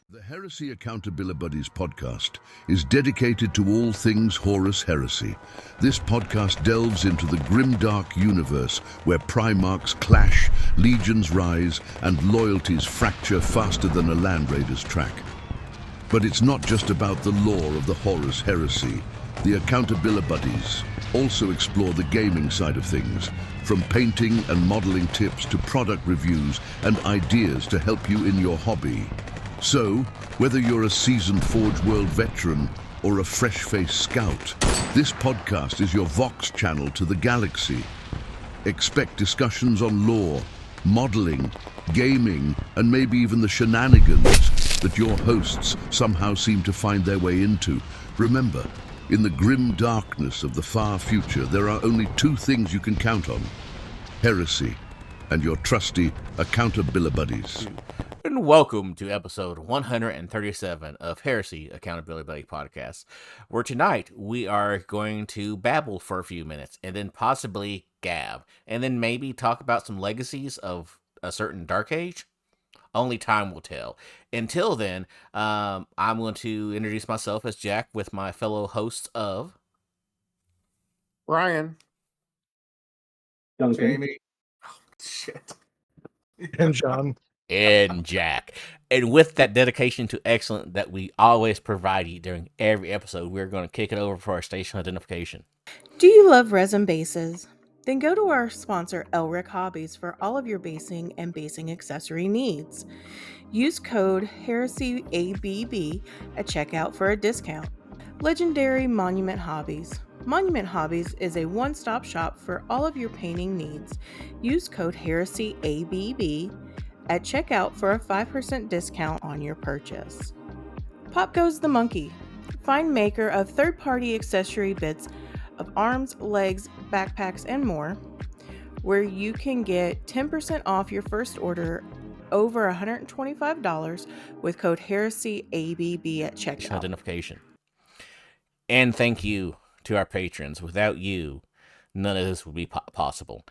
The Heresy Accountabilibuddies Podcast is dedicated to all things Horus Heresy. This podcast delves into the grimdark universe where Primarchs clash, legions rise, and loyalties fracture faster than a Land Raider's track. But it's not just about the lore of the Horus Heresy. The Accountabilibuddies also explore the gaming side of things, from painting and modeling tips to product reviews and ideas to help you in your hobby. So, whether you're a seasoned Forge World veteran or a fresh-faced scout, this podcast is your Vox channel to the galaxy. Expect discussions on lore, modeling, gaming, and maybe even the shenanigans that your hosts somehow seem to find their way into. Remember, in the grim darkness of the far future, there are only two things you can count on: heresy and your trusty Accountabilibuddies. And welcome to episode 137 of Heresy Accountabilibuddies Podcast, where tonight we are going to babble for a few minutes and then possibly gab, and then maybe talk about some legacies of a certain dark age. Only time will tell. Until then, I'm going to introduce myself as Jack with my fellow hosts of Ryan, Duncan. Jamie, shit, And John. and Jack. And with that dedication to excellence that we always provide you during every episode, we're going to kick it over for our station identification. Do you love resin bases? Then go to our sponsor, Elric Hobbies, for all of your basing and basing accessory needs. Use code HeresyABB at checkout for a discount. Legendary Monument Hobbies. Monument Hobbies is a one-stop shop for all of your painting needs. Use code HeresyABB at checkout for a 5% discount on your purchase. Pop Goes the Monkey. Find maker of third-party accessory bits of arms, legs, backpacks, and more, where you can get 10% off your first order over $125 with code HeresyABB at checkout. Identification. And thank you to our patrons. Without you, none of this would be possible.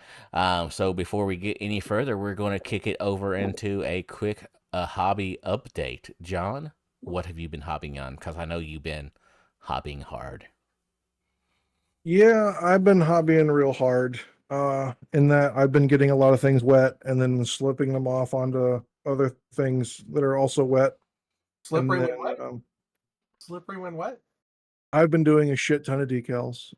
So before we get any further, we're going to kick it over into a quick hobby update. John, what have you been hobbying on? Because I know you've been hobbying hard. Yeah, I've been hobbying real hard. In that I've been getting a lot of things wet and then slipping them off onto other things that are also wet. slippery And when wet. then, Slippery when wet. I've been doing a shit ton of decals.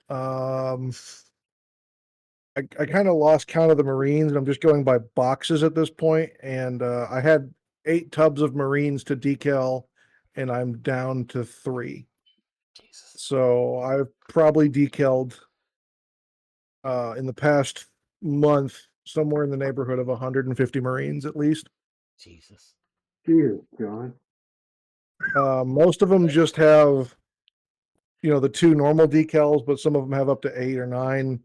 I kind of lost count of the Marines, and I'm just going by boxes at this point. And I had 8 tubs of Marines to decal, and I'm down to 3. Jesus. So I've probably decaled in the past month somewhere in the neighborhood of 150 Marines at least. Jesus. Dear God. Most of them just have, the 2 normal decals, but some of them have up to 8 or 9.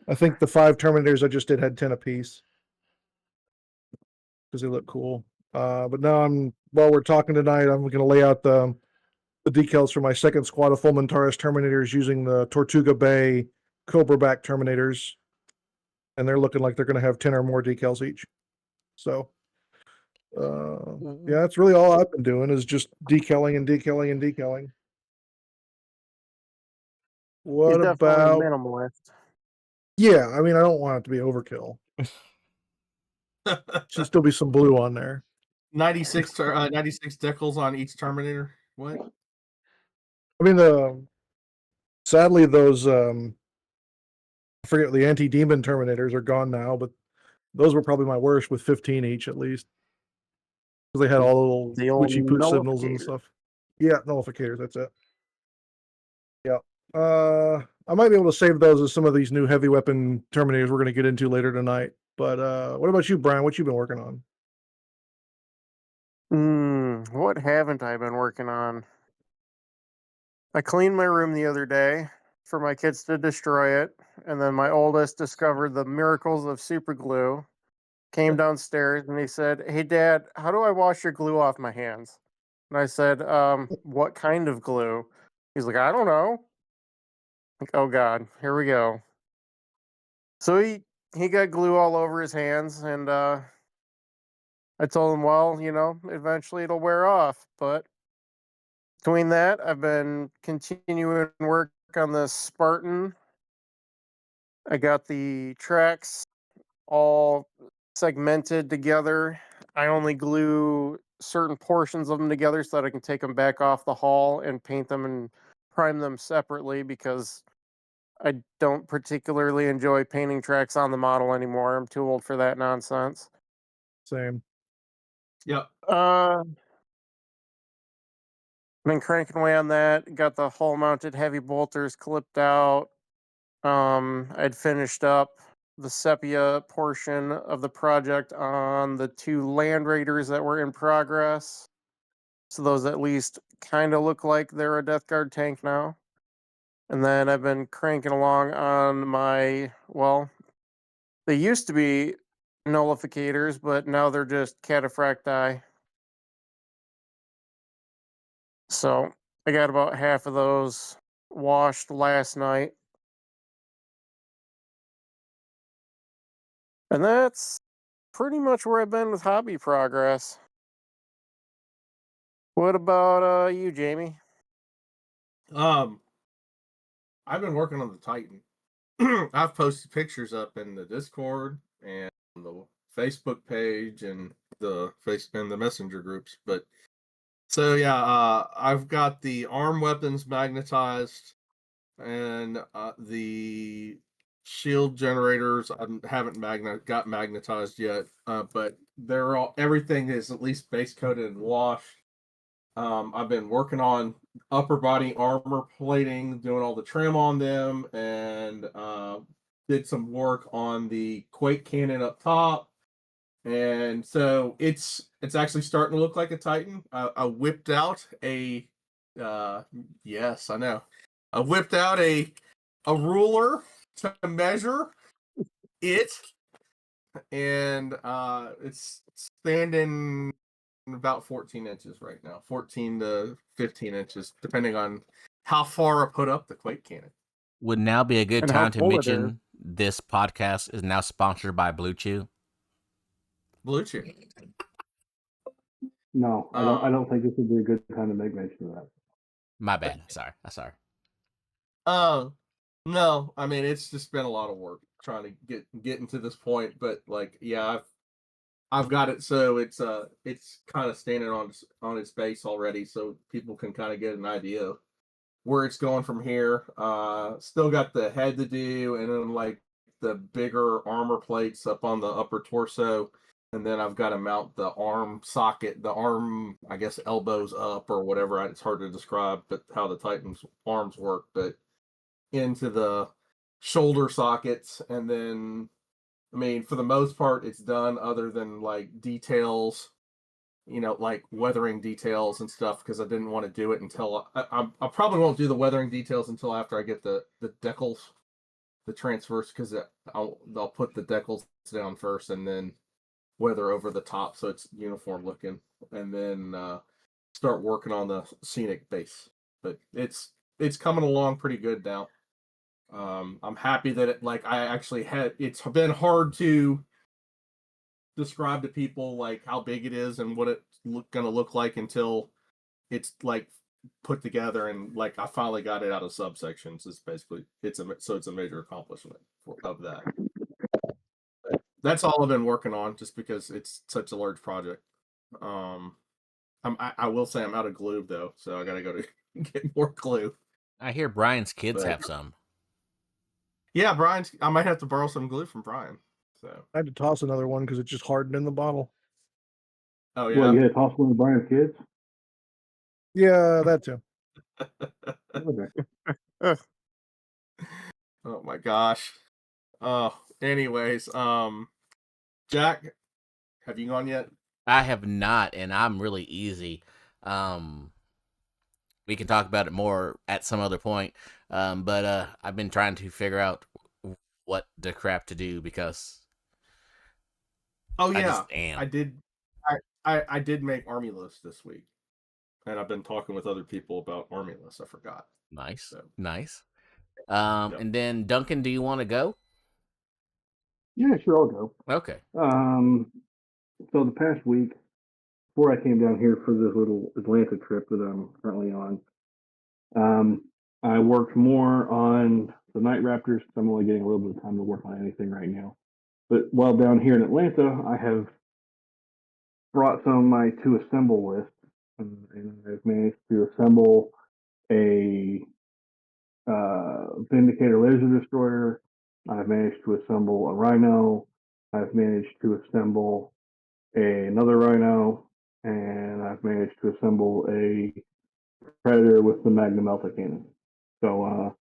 I think the 5 Terminators I just did had 10 apiece because they look cool. But now while we're talking tonight, I'm going to lay out the decals for my second squad of Fulmentaris Terminators using the Tortuga Bay Cobra back Terminators. And they're looking like they're going to have 10 or more decals each. So, yeah, that's really all I've been doing is just decaling and decaling and decaling. What He's definitely about... a minimalist. Yeah, I mean, I don't want it to be overkill. Should still be some blue on there. 96 decals on each Terminator. What? I mean, sadly, those I forget, the anti-demon Terminators are gone now, but those were probably my worst with 15 each at least. Because they had all the The little old witchy poo signals and nullificators. stuff. Yeah, nullificators, that's it. Yeah. I might be able to save those as some of these new heavy weapon Terminators we're going to get into later tonight. But what about you, Brian? What you been working on? What haven't I been working on? I cleaned my room the other day for my kids to destroy it, and then my oldest discovered the miracles of super glue. Came downstairs and he said, "Hey Dad, how do I wash your glue off my hands?" And I said, "What kind of glue?" He's like, "I don't know." Like, oh God, here we go. So he got glue all over his hands, and I told him, well, eventually it'll wear off. But between that, I've been continuing work on the Spartan. I got the tracks all segmented together. I only glue certain portions of them together so that I can take them back off the hull and paint them and prime them separately, because I don't particularly enjoy painting tracks on the model anymore. I'm too old for that nonsense. Same. Yep. Been cranking away on that. Got the hull mounted heavy bolters clipped out. I'd finished up the sepia portion of the project on the 2 Land Raiders that were in progress. So those at least kind of look like they're a Death Guard tank now. And then I've been cranking along on my, well, they used to be nullificators, but now they're just cataphracti. So I got about half of those washed last night. And that's pretty much where I've been with hobby progress. What about you, Jamie? I've been working on the Titan. I've posted pictures up in the Discord and the Facebook page and the messenger groups. But so yeah, I've got the arm weapons magnetized, and the shield generators I haven't got magnetized yet. But everything is at least base coated and washed. I've been working on upper body armor plating, doing all the trim on them, and did some work on the Quake cannon up top. And so it's actually starting to look like a Titan. I whipped out a yes, I know. I whipped out a ruler to measure it, and it's standing about 14 inches right now, 14 to 15 inches, depending on how far I put up the Quake cannon. Would now be a good And how time to full it is. mention this podcast is now sponsored by Blue Chew. Blue Chew. No, I don't think this would be a good time to make mention of that. My bad. Sorry. No, I mean, it's just been a lot of work trying to get into this point, but like, yeah, I've got it, so it's kind of standing on its base already, so people can kind of get an idea of where it's going from here. Still got the head to do, and then like the bigger armor plates up on the upper torso, and then I've got to mount the arm socket, the arm, I guess, elbows up or whatever. It's hard to describe, but how the Titan's arms work, but into the shoulder sockets, and then, I mean, for the most part, it's done, other than like details, like weathering details and stuff, because I didn't want to do it until I probably won't do the weathering details until after I get the decals, the transfers, because I'll put the decals down first and then weather over the top so it's uniform looking, and then start working on the scenic base. But it's coming along pretty good now. I'm happy that it's been hard to describe to people like how big it is and what it's gonna look like until it's like put together, and like I finally got it out of subsections. It's basically it's a major accomplishment of that. That's all I've been working on, just because it's such a large project. I will say I'm out of glue though, so I gotta go to get more glue. I hear Brian's kids have some. Yeah, I might have to borrow some glue from Brian. So I had to toss another one because it just hardened in the bottle. Oh yeah. Well, you had to toss one of Brian's kids? Yeah, that too. Okay. Oh my gosh. Anyways, Jack, have you gone yet? I have not, and I'm really easy. We can talk about it more at some other point. But I've been trying to figure out what the crap to do, because Oh I yeah, just am. I did make Army List this week, and I've been talking with other people about Army List. I forgot. Nice. So. Nice. Yep. And then Duncan, do you want to go? Yeah, sure, I'll go. Okay. So the past week, before I came down here for this little Atlanta trip that I'm currently on, I worked more on the Night Raptors. I'm only getting a little bit of time to work on anything right now. But while down here in Atlanta, I have brought some of my to assemble list, and I've managed to assemble a Vindicator laser destroyer. I've managed to assemble a Rhino. I've managed to assemble another Rhino, and I've managed to assemble a Predator with the Magnum Alpha cannon. So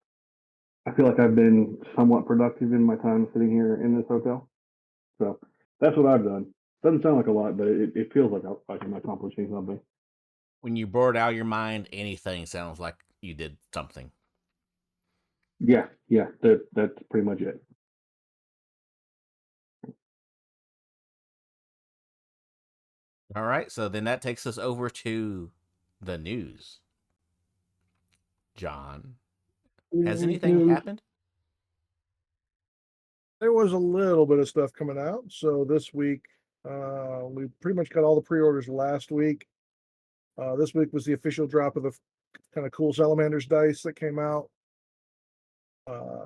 I feel like I've been somewhat productive in my time sitting here in this hotel. So that's what I've done. Doesn't sound like a lot, but it feels like I'm accomplishing something. When you bored out your mind, anything sounds like you did something. Yeah, that's pretty much it. All right, so then that takes us over to the news. John, has anything happened? There was a little bit of stuff coming out. So this week, we pretty much got all the pre-orders last week. This week was the official drop of the kind of cool Salamanders dice that came out.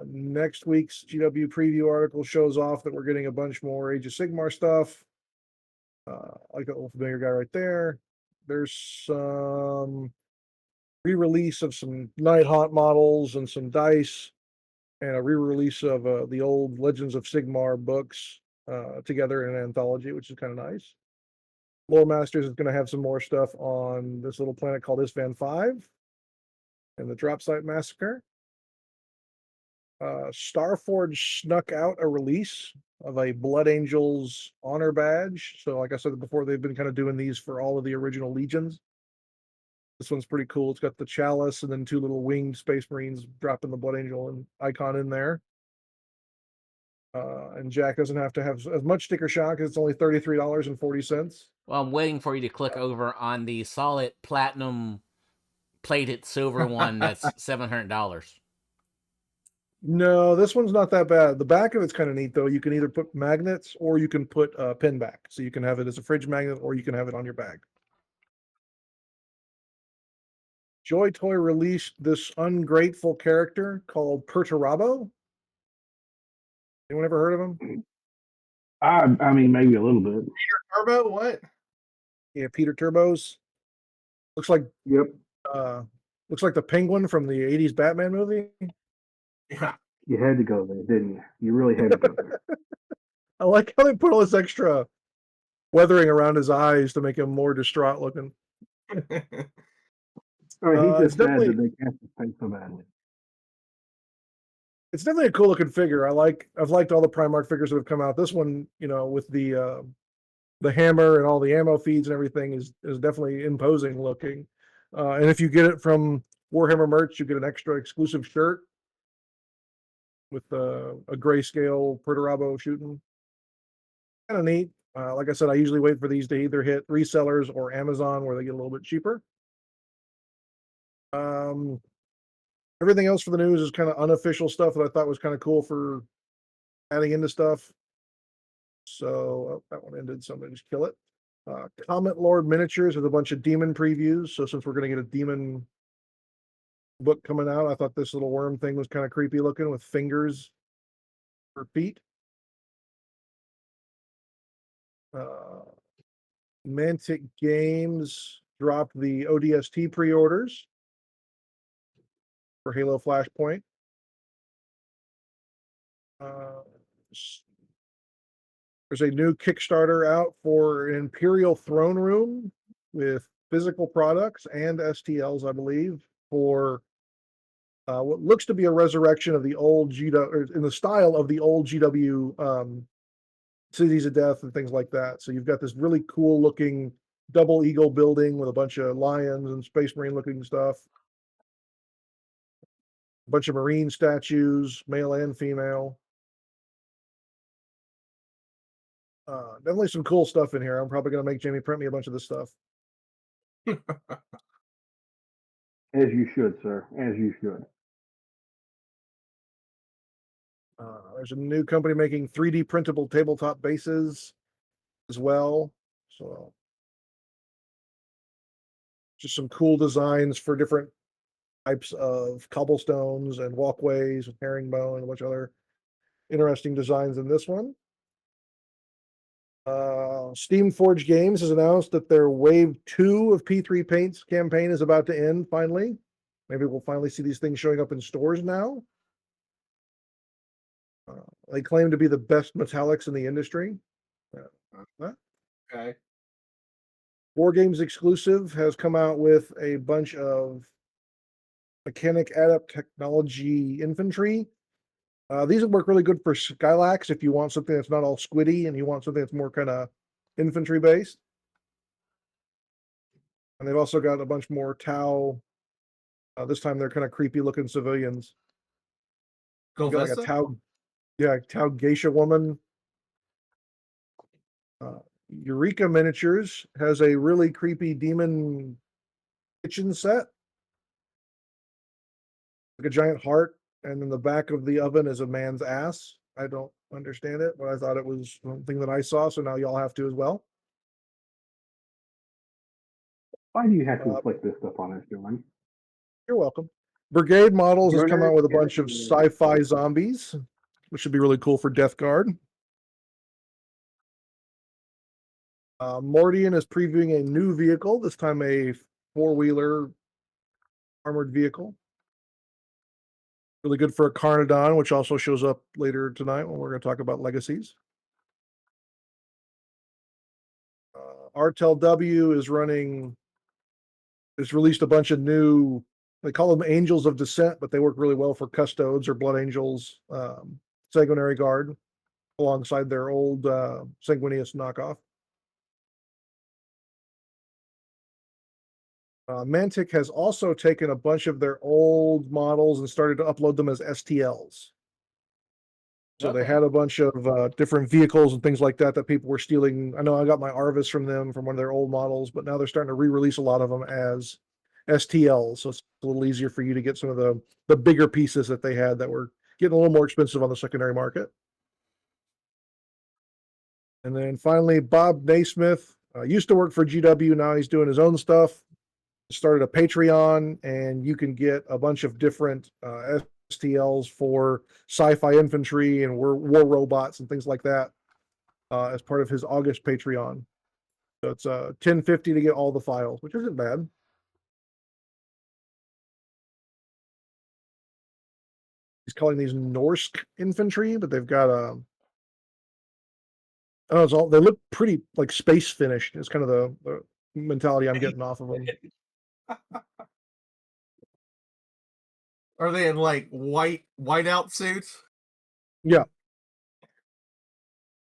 Next week's GW preview article shows off that we're getting a bunch more Age of Sigmar stuff. Like the old familiar guy right there. There's some re-release of some Nighthaunt models and some dice, and a re-release of the old Legends of Sigmar books together in an anthology, which is kind of nice. Lore Masters is going to have some more stuff on this little planet called Isvan 5 and the Drop Site Massacre. Starforge snuck out a release of a Blood Angels honor badge. So like I said before, they've been kind of doing these for all of the original legions. This one's pretty cool. It's got the chalice and then two little winged Space Marines dropping the Blood Angel and icon in there. And Jack doesn't have to have as much sticker shock because it's only $33.40. Well, I'm waiting for you to click over on the solid platinum plated silver one that's $700. No, this one's not that bad. The back of it's kind of neat, though. You can either put magnets or you can put a pin back. So you can have it as a fridge magnet or you can have it on your bag. Joy Toy released this ungrateful character called Perturabo. Anyone ever heard of him? I mean, maybe a little bit. Turbo, what? Yeah, Peter Turbos. Looks like Yep. looks like the Penguin from the '80s Batman movie. Yeah. You had to go there, didn't you? You really had to go there. I like how they put all this extra weathering around his eyes to make him more distraught looking. All right, he's it's just sad definitely- that they cast his face so badly. It's definitely a cool looking figure. I've liked all the Primarch figures that have come out. This one, with the hammer and all the ammo feeds and everything is definitely imposing looking. And if you get it from Warhammer merch, you get an extra exclusive shirt with a grayscale Perturabo shooting. Kind of neat. Like I said, I usually wait for these to either hit resellers or Amazon where they get a little bit cheaper. Everything else for the news is kind of unofficial stuff that I thought was kind of cool for adding into stuff. So that one ended, so I'm going to just kill it. Comet Lord Miniatures with a bunch of demon previews. So since we're going to get a demon book coming out, I thought this little worm thing was kind of creepy looking with fingers for feet. Mantic Games dropped the ODST pre-orders for Halo Flashpoint. There's a new Kickstarter out for an Imperial Throne Room with physical products and STLs, I believe, for what looks to be a resurrection of the old GW, or in the style of the old GW Cities of Death and things like that. So you've got this really cool looking double eagle building with a bunch of lions and Space Marine looking stuff. A bunch of Marine statues, male and female. Definitely some cool stuff in here. I'm probably going to make Jamie print me a bunch of this stuff. As you should, sir. As you should. There's a new company making 3D printable tabletop bases as well. So just some cool designs for different types of cobblestones and walkways with herringbone and a bunch of other interesting designs in this one. Steam Forge Games has announced that their Wave 2 of P3 Paints campaign is about to end finally. Maybe we'll finally see these things showing up in stores now. They claim to be the best metallics in the industry. Okay. War Games Exclusive has come out with a bunch of Mechanic Adept Technology Infantry. These would work really good for Skylax if you want something that's not all squiddy and you want something that's more kind of infantry based. And they've also got a bunch more Tau. This time they're kind of creepy looking civilians. You got like a Tau geisha woman. Eureka Miniatures has a really creepy demon kitchen set. Like a giant heart, and in the back of the oven is a man's ass. I don't understand it, but I thought it was something that I saw, so now y'all have to as well. Why do you have to inflict this stuff on us, John? You're welcome. Brigade Models has come out with a bunch of sci-fi zombies, which should be really cool for Death Guard. Mordian is previewing a new vehicle, this time a four-wheeler armored vehicle. Really good for a Carnodon, which also shows up later tonight when we're going to talk about Legacies. RTLW has released a bunch of new, they call them Angels of Descent, but they work really well for Custodes or Blood Angels, Sanguinary Guard, alongside their old Sanguinius knockoff. Mantic has also taken a bunch of their old models and started to upload them as STLs. So they had a bunch of different vehicles and things like that people were stealing. I know I got my Arvis from them from one of their old models, but now they're starting to re-release a lot of them as STLs. So it's a little easier for you to get some of the bigger pieces that they had that were getting a little more expensive on the secondary market. And then finally, Bob Naismith used to work for GW. Now he's doing his own stuff. Started a Patreon, and you can get a bunch of different STLs for sci-fi infantry and war robots and things like that as part of his August Patreon. So it's $10.50 to get all the files, which isn't bad. He's calling these Norse infantry, but they've got they look pretty like space finished. It's kind of the mentality I'm getting off of them. Are they in like whiteout suits? Yeah.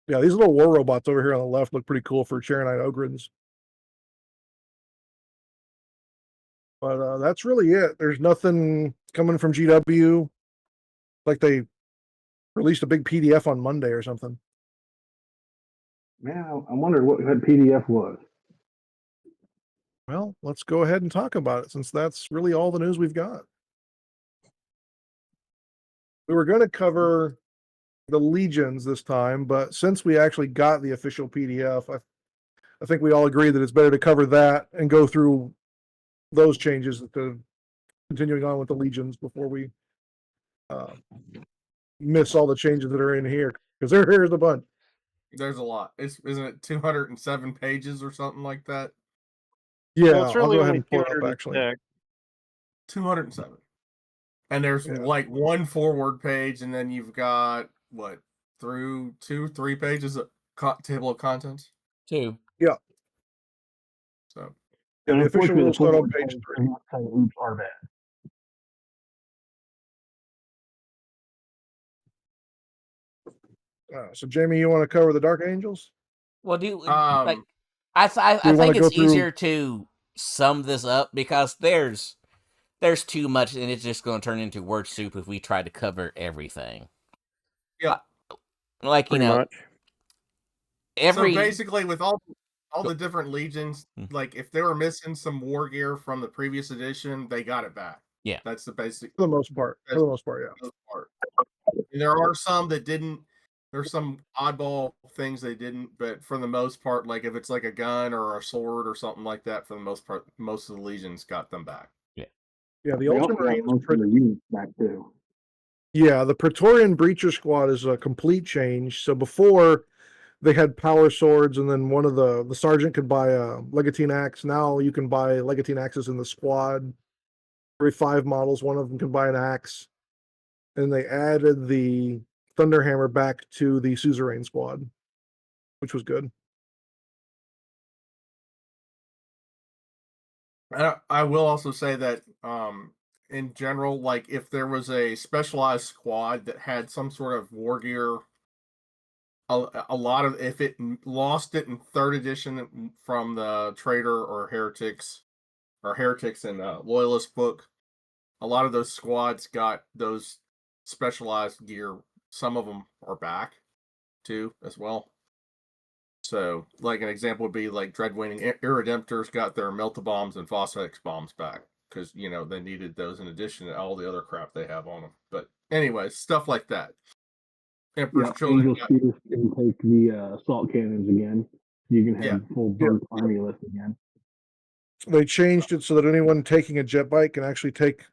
Yeah, these little war robots over here on the left look pretty cool for Charonite Ogrins. But that's really it. There's nothing coming from GW. Like they released a big PDF on Monday or something. Man, I wondered what that PDF was. Well, let's go ahead and talk about it since that's really all the news we've got. We were going to cover the Legions this time, but since we actually got the official PDF, I think we all agree that it's better to cover that and go through those changes instead of continuing on with the Legions before we miss all the changes that are in here, because there's a bunch. There's a lot. Isn't it 207 pages or something like that? Yeah, Well, it's really I'll go ahead only and pull it up actually. 207. And there's like one forward page, and then you've got what, through 2-3 pages of table of contents? 2. Yeah. So yeah, the official rules start on page 3. Oops are bad. So Jamie, you want to cover the Dark Angels? Well, do you like I think it's through... easier to sum this up because there's too much, and it's just going to turn into word soup if we try to cover everything. Yeah, like pretty much. So basically, with all the different legions, like if they were missing some war gear from the previous edition, they got it back. Yeah, that's the basic. For the most part, yeah. And there are some that didn't There's some oddball things they didn't, but for the most part, like if it's like a gun or a sword or something like that, for the most part, most of the legions got them back. Yeah, the They also got Ultramarines. most of the units back too. Yeah, the Praetorian Breacher Squad is a complete change. So before they had power swords, and then one of the sergeant could buy a Legatine axe. Now you can buy Legatine axes in the squad. Every 5 models, one of them can buy an axe. And they added the Thunderhammer back to the Suzerain squad, which was good. I will also say that in general, like if there was a specialized squad that had some sort of war gear, a lot of if it lost it in 3rd edition from the Traitor or Heretics and Loyalist book, a lot of those squads got those specialized gear. Some of them are back too as well. So, like an example would be like Dreadwing Irredemptors got their Melta-Bombs and Phosphex bombs back because they needed those in addition to all the other crap they have on them. But anyways, stuff like that. Emperor's Children Angel Spears can take the assault cannons again. You can have full burst army list again. They changed it so that anyone taking a jet bike can actually take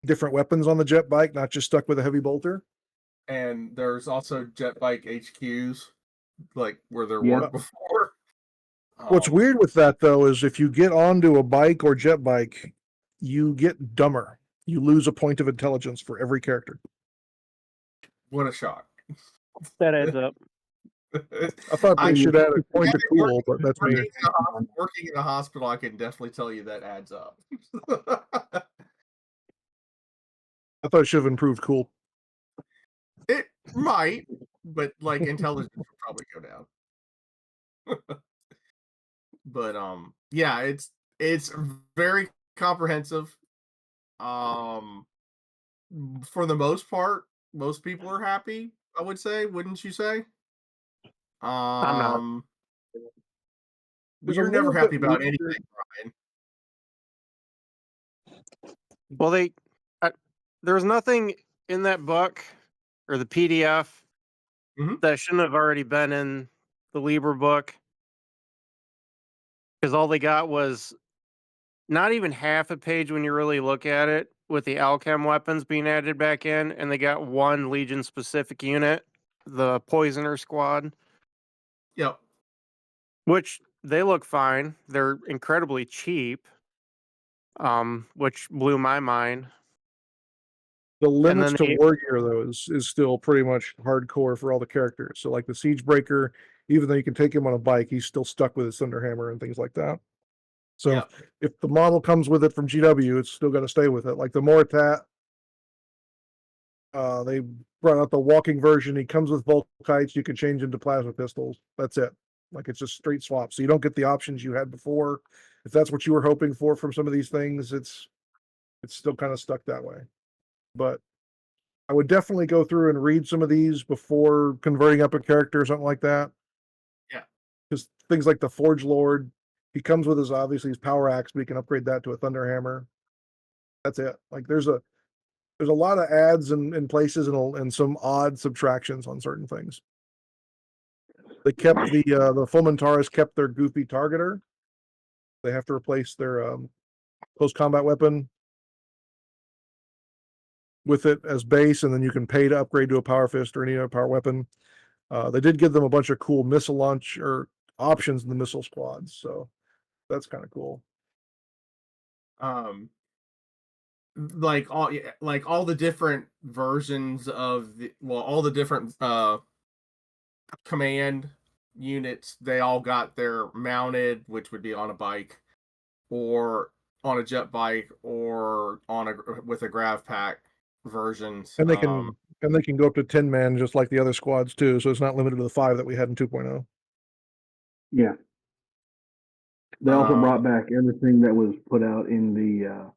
different weapons on the jet bike, not just stuck with a heavy bolter. And there's also jet bike HQs, like where there weren't before. What's weird with that, though, is if you get onto a bike or jet bike, you get dumber. You lose a point of intelligence for every character. What a shock. That adds up. I thought they should add a point of cool, but that's me. Working in a hospital, I can definitely tell you that adds up. I thought it should have improved cool. It might, but like intelligence would probably go down. But yeah, it's very comprehensive. For the most part, most people are happy, I would say, wouldn't you say? I'm not. But you're never happy about anything, Brian. Well, there's nothing in that book or the PDF that shouldn't have already been in the Liber book, because all they got was not even half a page when you really look at it, with the Alchem weapons being added back in, and they got one Legion specific unit, the Poisoner Squad. Yep. Which they look fine. They're incredibly cheap, which blew my mind. The limits to war gear, though, is still pretty much hardcore for all the characters. So, like the Siegebreaker, even though you can take him on a bike, he's still stuck with his Thunderhammer and things like that. So, if the model comes with it from GW, it's still got to stay with it. Like the Moritat, they brought out the walking version. He comes with Volkites. You can change into plasma pistols. That's it. Like it's just straight swap. So you don't get the options you had before. If that's what you were hoping for from some of these things, it's still kind of stuck that way. But I would definitely go through and read some of these before converting up a character or something like that. Yeah. Because things like the Forge Lord, he comes with his power axe, but he can upgrade that to a Thunderhammer. That's it. Like there's a lot of adds in places and some odd subtractions on certain things. They kept the Fulmintaris kept their goofy targeter. They have to replace their close combat weapon with it as base, and then you can pay to upgrade to a power fist or any other power weapon. They did give them a bunch of cool missile launch or options in the missile squads, so that's kind of cool. Like all the different versions of all the different command units, they all got their mounted, which would be on a bike or on a jet bike or with a grav pack versions. And they can go up to 10 man just like the other squads too, so it's not limited to the 5 that we had in 2.0. Yeah. They also brought back everything that was put out in the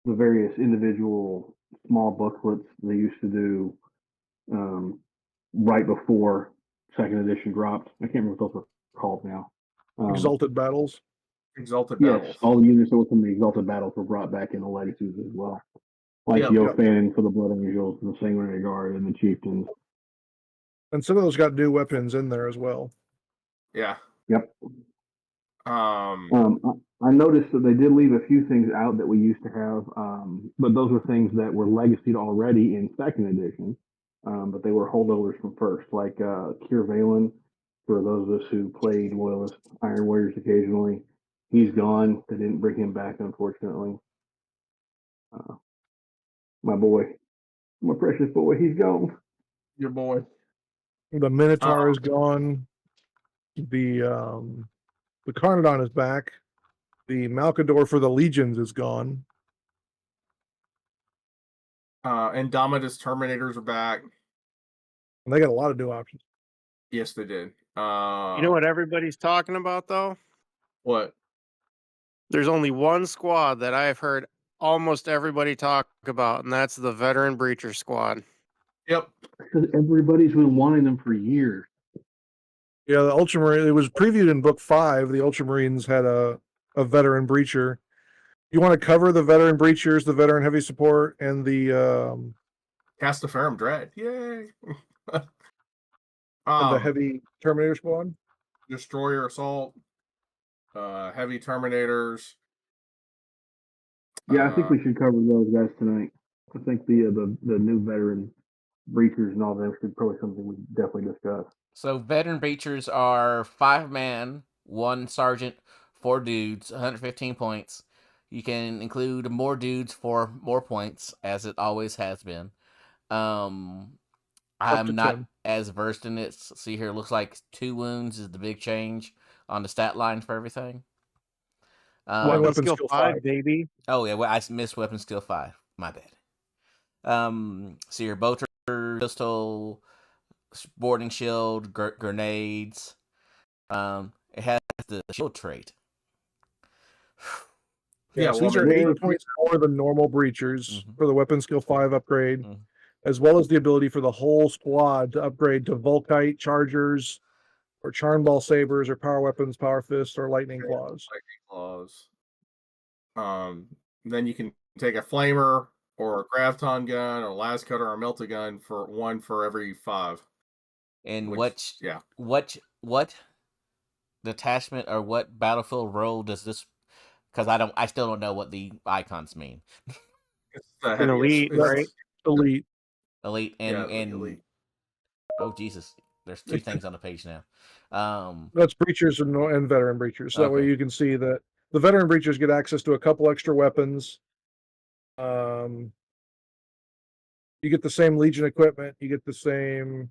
various individual small booklets they used to do right before 2nd edition dropped. I can't remember what those are called now. Exalted Battles. Exalted Battles. Yes, all the units that were from the Exalted Battles were brought back in the Legacies as well. Like the Oathband for the Blood Angels, the Sanguinary Guard, and the Chieftains. And some of those got new weapons in there as well. Yeah. Yep. Um, I noticed that they did leave a few things out that we used to have, but those were things that were legacied already in second edition, but they were holdovers from first, like Kier Valen, for those of us who played Loyalist Iron Warriors occasionally. He's gone. They didn't bring him back, unfortunately. My boy, my precious boy, he's gone. your boy. The Minotaur is gone. The Carnodon is back. The Malcador for the Legions is gone. Indomitus Terminators are back. And they got a lot of new options. Yes, they did. You know what everybody's talking about, though? What? There's only one squad that I've heard almost everybody talk about, and that's the Veteran Breacher Squad. Yep. Because everybody's been wanting them for years. Yeah, the Ultramarine, it was previewed in book 5. The Ultramarines had a Veteran Breacher. You want to cover the Veteran Breachers, the Veteran Heavy Support, and the Castaferum Dread. Yay. and the Heavy Terminator Squad. Destroyer Assault. Heavy Terminators. Yeah, I think we should cover those guys tonight. I think the new veteran breachers and all that should probably something we definitely discuss. So veteran breachers are 5-man, 1 sergeant, 4 dudes, 115 points. You can include more dudes for more points, as it always has been. I'm not 10. as versed in it. See here, it looks like 2 wounds is the big change on the stat line for everything. Weapon skill skill 5, 5. baby. Oh yeah, well, I missed weapon skill 5. My bad. See here, bolter, pistol, boarding shield, grenades. It has the shield trait. Yeah, so these are 8 points more than normal breachers for the weapon skill 5 upgrade, as well as the ability for the whole squad to upgrade to Volkite, Chargers, or Charm Ball Sabers, or Power Weapons, Power Fists, or Lightning Claws. Then you can take a Flamer or a Graviton gun or a Las Cutter or a Melta gun for 1 for every 5. And what detachment or what battlefield role does this? Because I still don't know what the icons mean. It's the An elite, right? Elite. Elite and elite. Oh Jesus, there's 2 things on the page now. That's breachers and veteran breachers. So that way you can see that the veteran breachers get access to a couple extra weapons. You get the same Legion equipment. You get the same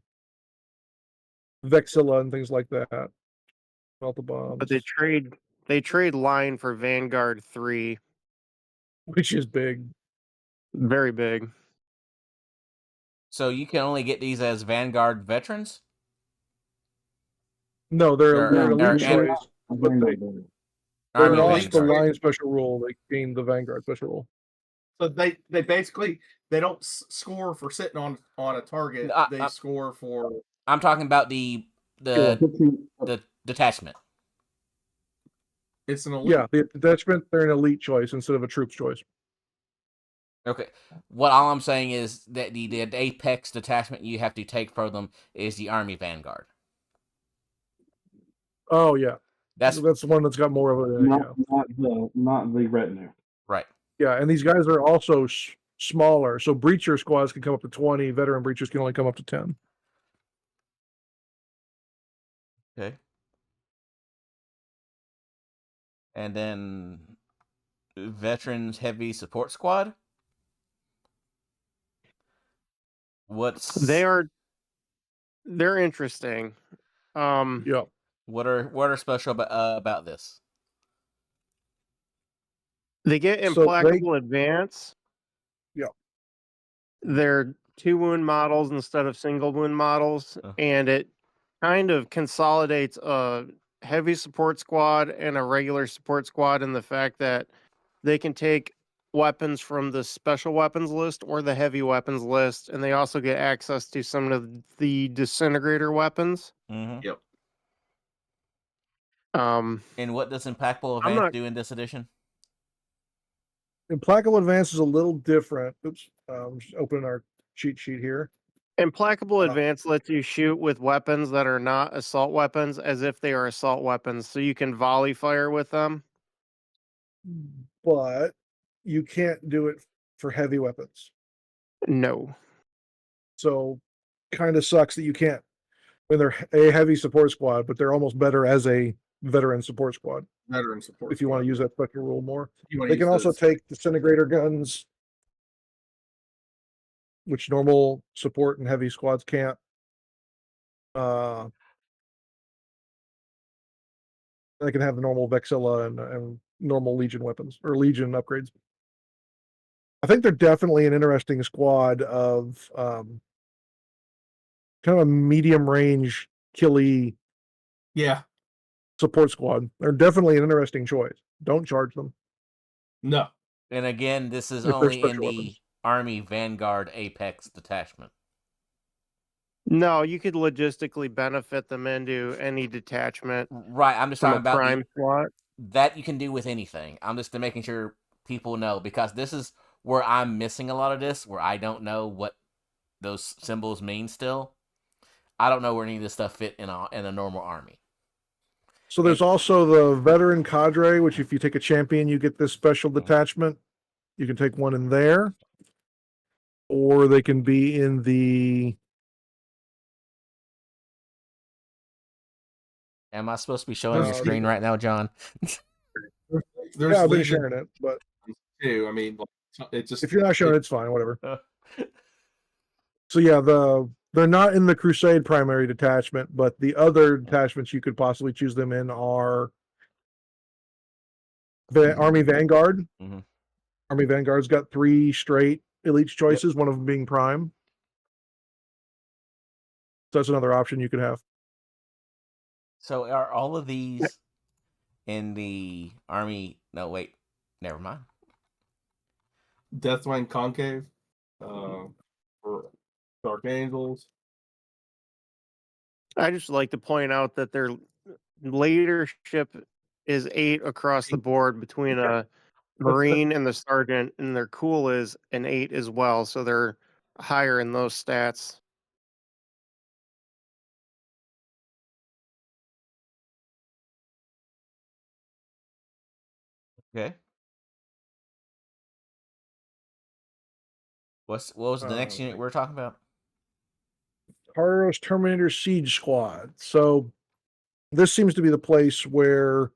Vexilla and things like that. Melt the bombs. But they trade line for Vanguard 3. Which is big. Very big. So you can only get these as Vanguard veterans? No, they're elite choice. But they lost the line special rule. They gained the Vanguard special rule. So they basically they don't score for sitting on a target. They score for. I'm talking about the detachment. It's an elite. Yeah, the detachment, they're an elite choice instead of a troops choice. Okay. All I'm saying is that the Apex detachment you have to take for them is the Army Vanguard. Oh yeah, that's the one that's got more of a not the retinue. Right. Yeah, and these guys are also smaller, so breacher squads can come up to 20. Veteran breachers can only come up to 10. Okay. And then Veterans Heavy Support Squad. They're interesting. Yeah. What are special about this? They get implacable advance. Yeah. They're 2 wound models instead of single wound models, and it kind of consolidates a heavy support squad and a regular support squad in the fact that they can take weapons from the special weapons list or the heavy weapons list, and they also get access to some of the disintegrator weapons. Yep. And what does Implacable Advance do in this edition? Implacable Advance is a little different. Oops, I'm just opening our cheat sheet here. Implacable Advance lets you shoot with weapons that are not assault weapons as if they are assault weapons, so you can volley fire with them. But you can't do it for heavy weapons. No. So kind of sucks that you can't when they're a heavy support squad, but they're almost better as a veteran support squad. Veteran support. If you want to use that special rule more. You wanna They use can also those. take disintegrator guns, which normal support and heavy squads can't. They can have the normal Vexilla and normal Legion weapons or Legion upgrades. I think they're definitely an interesting squad of kind of a medium range killy Yeah. support squad. They're definitely an interesting choice. Don't charge them. No. And again, this is If they're only in special the weapons. Army Vanguard Apex detachment. No, you could logistically benefit them into any detachment Right, I'm just from talking a about prime slot. that you can do with anything. I'm just making sure people know, because this is where I'm missing a lot of this, where I don't know what those symbols mean still. I don't know where any of this stuff fit in a normal army. So there's also the veteran cadre, which if you take a champion, you get this special detachment. You can take one in there. Or they can be in the Am I supposed to be showing the screen right now, John? There's I've been Legion sharing it, but too. I mean, it just if you're not showing it, it's fine, whatever. So yeah, they're not in the Crusade primary detachment, but the other detachments you could possibly choose them in are the Army Vanguard. Mhm. Army Vanguard's got 3 straight elite choices, one of them being prime. So that's another option you could have. So are all of these in the Army? No, wait, never mind. Deathwing Concave, for Dark Angels. I just like to point out that their leadership is 8 across the board between a Marine and the Sergeant, and their cool is an 8 as well, so they're higher in those stats. Okay. What was the next unit we're talking about? Taros Terminator Siege Squad. So this seems to be the place where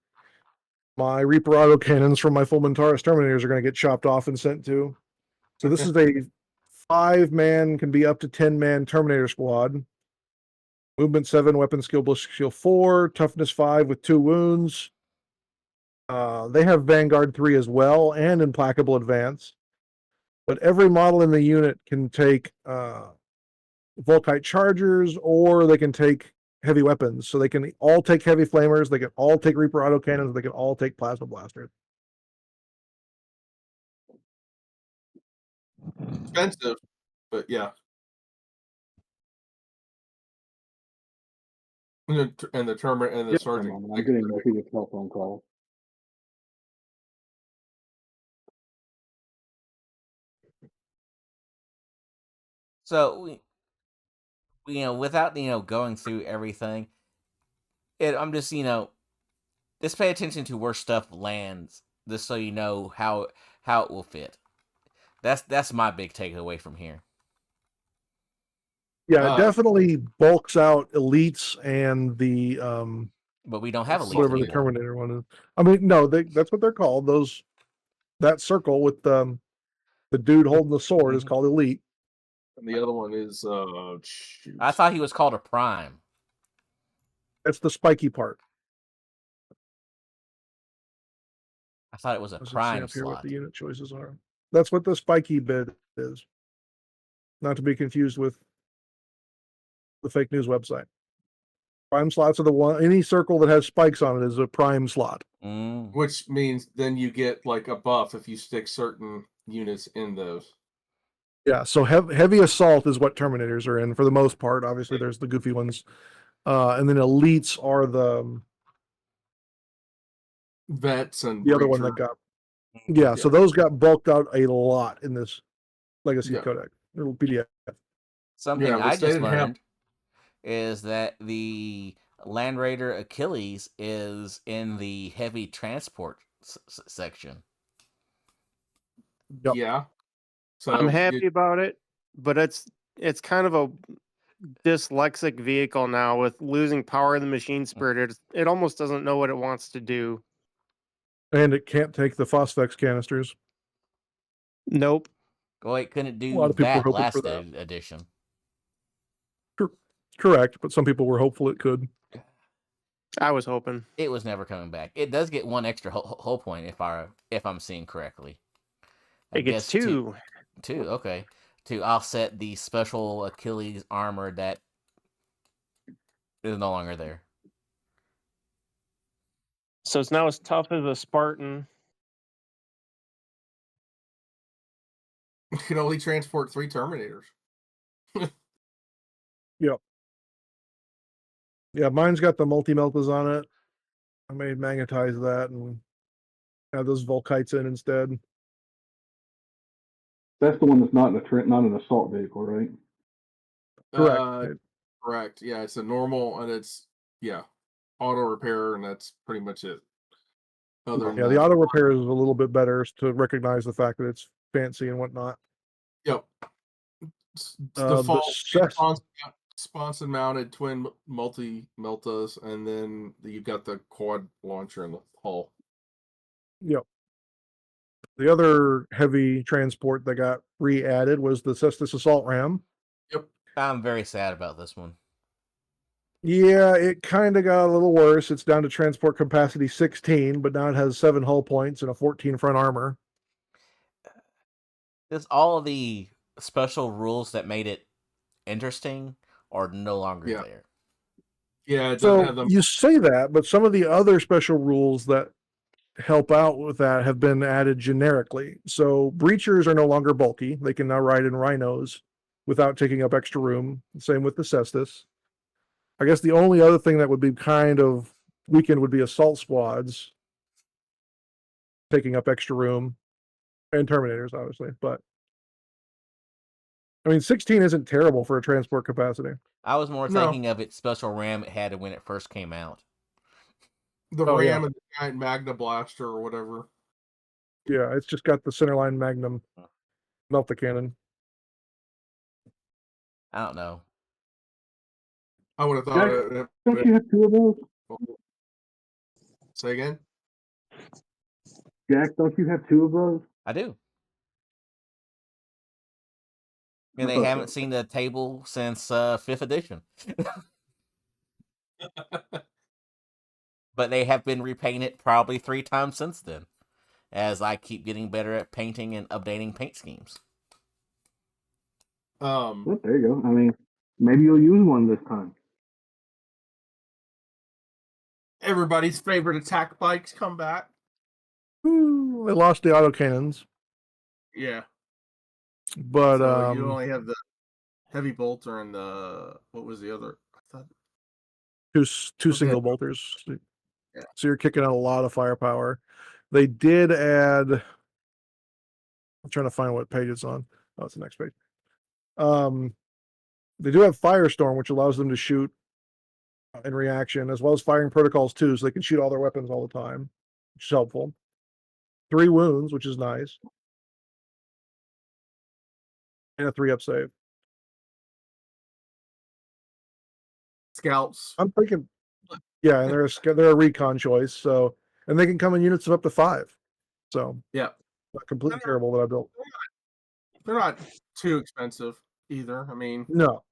my Reaper autocannons from my full Taros Terminators are going to get chopped off and sent to. So this is a 5-man, can be up to 10-man Terminator squad. Movement 7, weapon skill, ballistic skill 4, toughness 5 with 2 wounds. They have Vanguard 3 as well and Implacable Advance. But every model in the unit can take Volkite Chargers, or they can take heavy weapons. So they can all take heavy flamers, they can all take Reaper autocannons, they can all take plasma blasters. Expensive, but yeah. And the Sergeant. I'm getting repeated telephone calls. So we without going through everything, I'm just just pay attention to where stuff lands, just so you know how it will fit. That's my big takeaway from here. Yeah, it definitely bulks out elites and the but we don't have elites whatever anymore. The Terminator one is. I mean, no, that's what they're called. That circle with the dude holding the sword is called elite. And the other one is I thought he was called a prime. That's the spiky part. I thought it was a Let's prime see up here what slot. the unit choices are. That's what the spiky bit is. Not to be confused with the fake news website. Prime slots are the one. Any circle that has spikes on it is a prime slot. Which means then you get like a buff if you stick certain units in those. Yeah, so heavy assault is what Terminators are in for the most part. Obviously, there's the goofy ones, and then elites are the vets and the other one that got. Yeah, so those got bulked out a lot in this Legacy Codex or PDF. Something but I they just didn't have. learned is that the Land Raider Achilles is in the heavy transport section. Yep. Yeah. So I'm happy about it, but it's kind of a dyslexic vehicle now with losing power in the machine spirit. It almost doesn't know what it wants to do. And it can't take the Phosphex canisters. Nope. Well, it couldn't A lot do of people were that hoping for last that. edition. Correct, but some people were hopeful it could. I was hoping. It was never coming back. It does get one extra hull point if I'm seeing correctly. It gets guess two. Two, okay. To offset the special Achilles armor that is no longer there. So it's now as tough as a Spartan. You can only transport 3 Terminators. Yep. Yeah, mine's got the multi-meltas on it. I may magnetize that and have those Volkites in instead. That's the one that's not not an assault vehicle, right? Correct. Correct. Yeah, it's a normal, and it's auto repair, and that's pretty much it. Other than Yeah, the auto repair is a little bit better to recognize the fact that it's fancy and whatnot. Yep. The Default sponson mounted twin multi meltas, and then you've got the quad launcher in the hull. Yep. The other heavy transport that got re-added was the Cestus Assault Ram. Yep. I'm very sad about this one. Yeah, it kind of got a little worse. It's down to transport capacity 16, but now it has 7 hull points and a 14 front armor. Is all of the special rules that made it interesting are no longer there? Yeah, it doesn't have So them. you say that, but some of the other special rules that help out with that have been added generically. So breachers are no longer bulky. They can now ride in rhinos without taking up extra room. Same with the Cestus. I guess the only other thing that would be kind of weakened would be assault squads taking up extra room, and Terminators, obviously. But I mean, 16 isn't terrible for a transport capacity. I was more thinking of its special ram it had when it first came out. The ram and the giant Magna Blaster or whatever. Yeah, it's just got the centerline Magnum melta cannon. I don't know. I would have thought. Don't you have 2 of those? Say again? Jack, don't you have 2 of those? I do. And they haven't seen the table since 5th edition. But they have been repainted probably 3 times since then, as I keep getting better at painting and updating paint schemes. Well, there you go. I mean, maybe you'll use one this time. Everybody's favorite attack bikes come back. Ooh, they lost the autocannons. Yeah. But so you only have the heavy bolter and the, what was the other? I thought two single bolters. Yeah. So you're kicking out a lot of firepower. They did add. I'm trying to find what page it's on. Oh, it's the next page. They do have Firestorm, which allows them to shoot in reaction, as well as firing protocols too, so they can shoot all their weapons all the time, which is helpful. 3 wounds, which is nice, and a 3-up save. Scouts. I'm thinking, yeah, and they're a recon choice, so, and they can come in units of up to 5. So yeah, not completely terrible that I built. They're not too expensive either. I mean, no.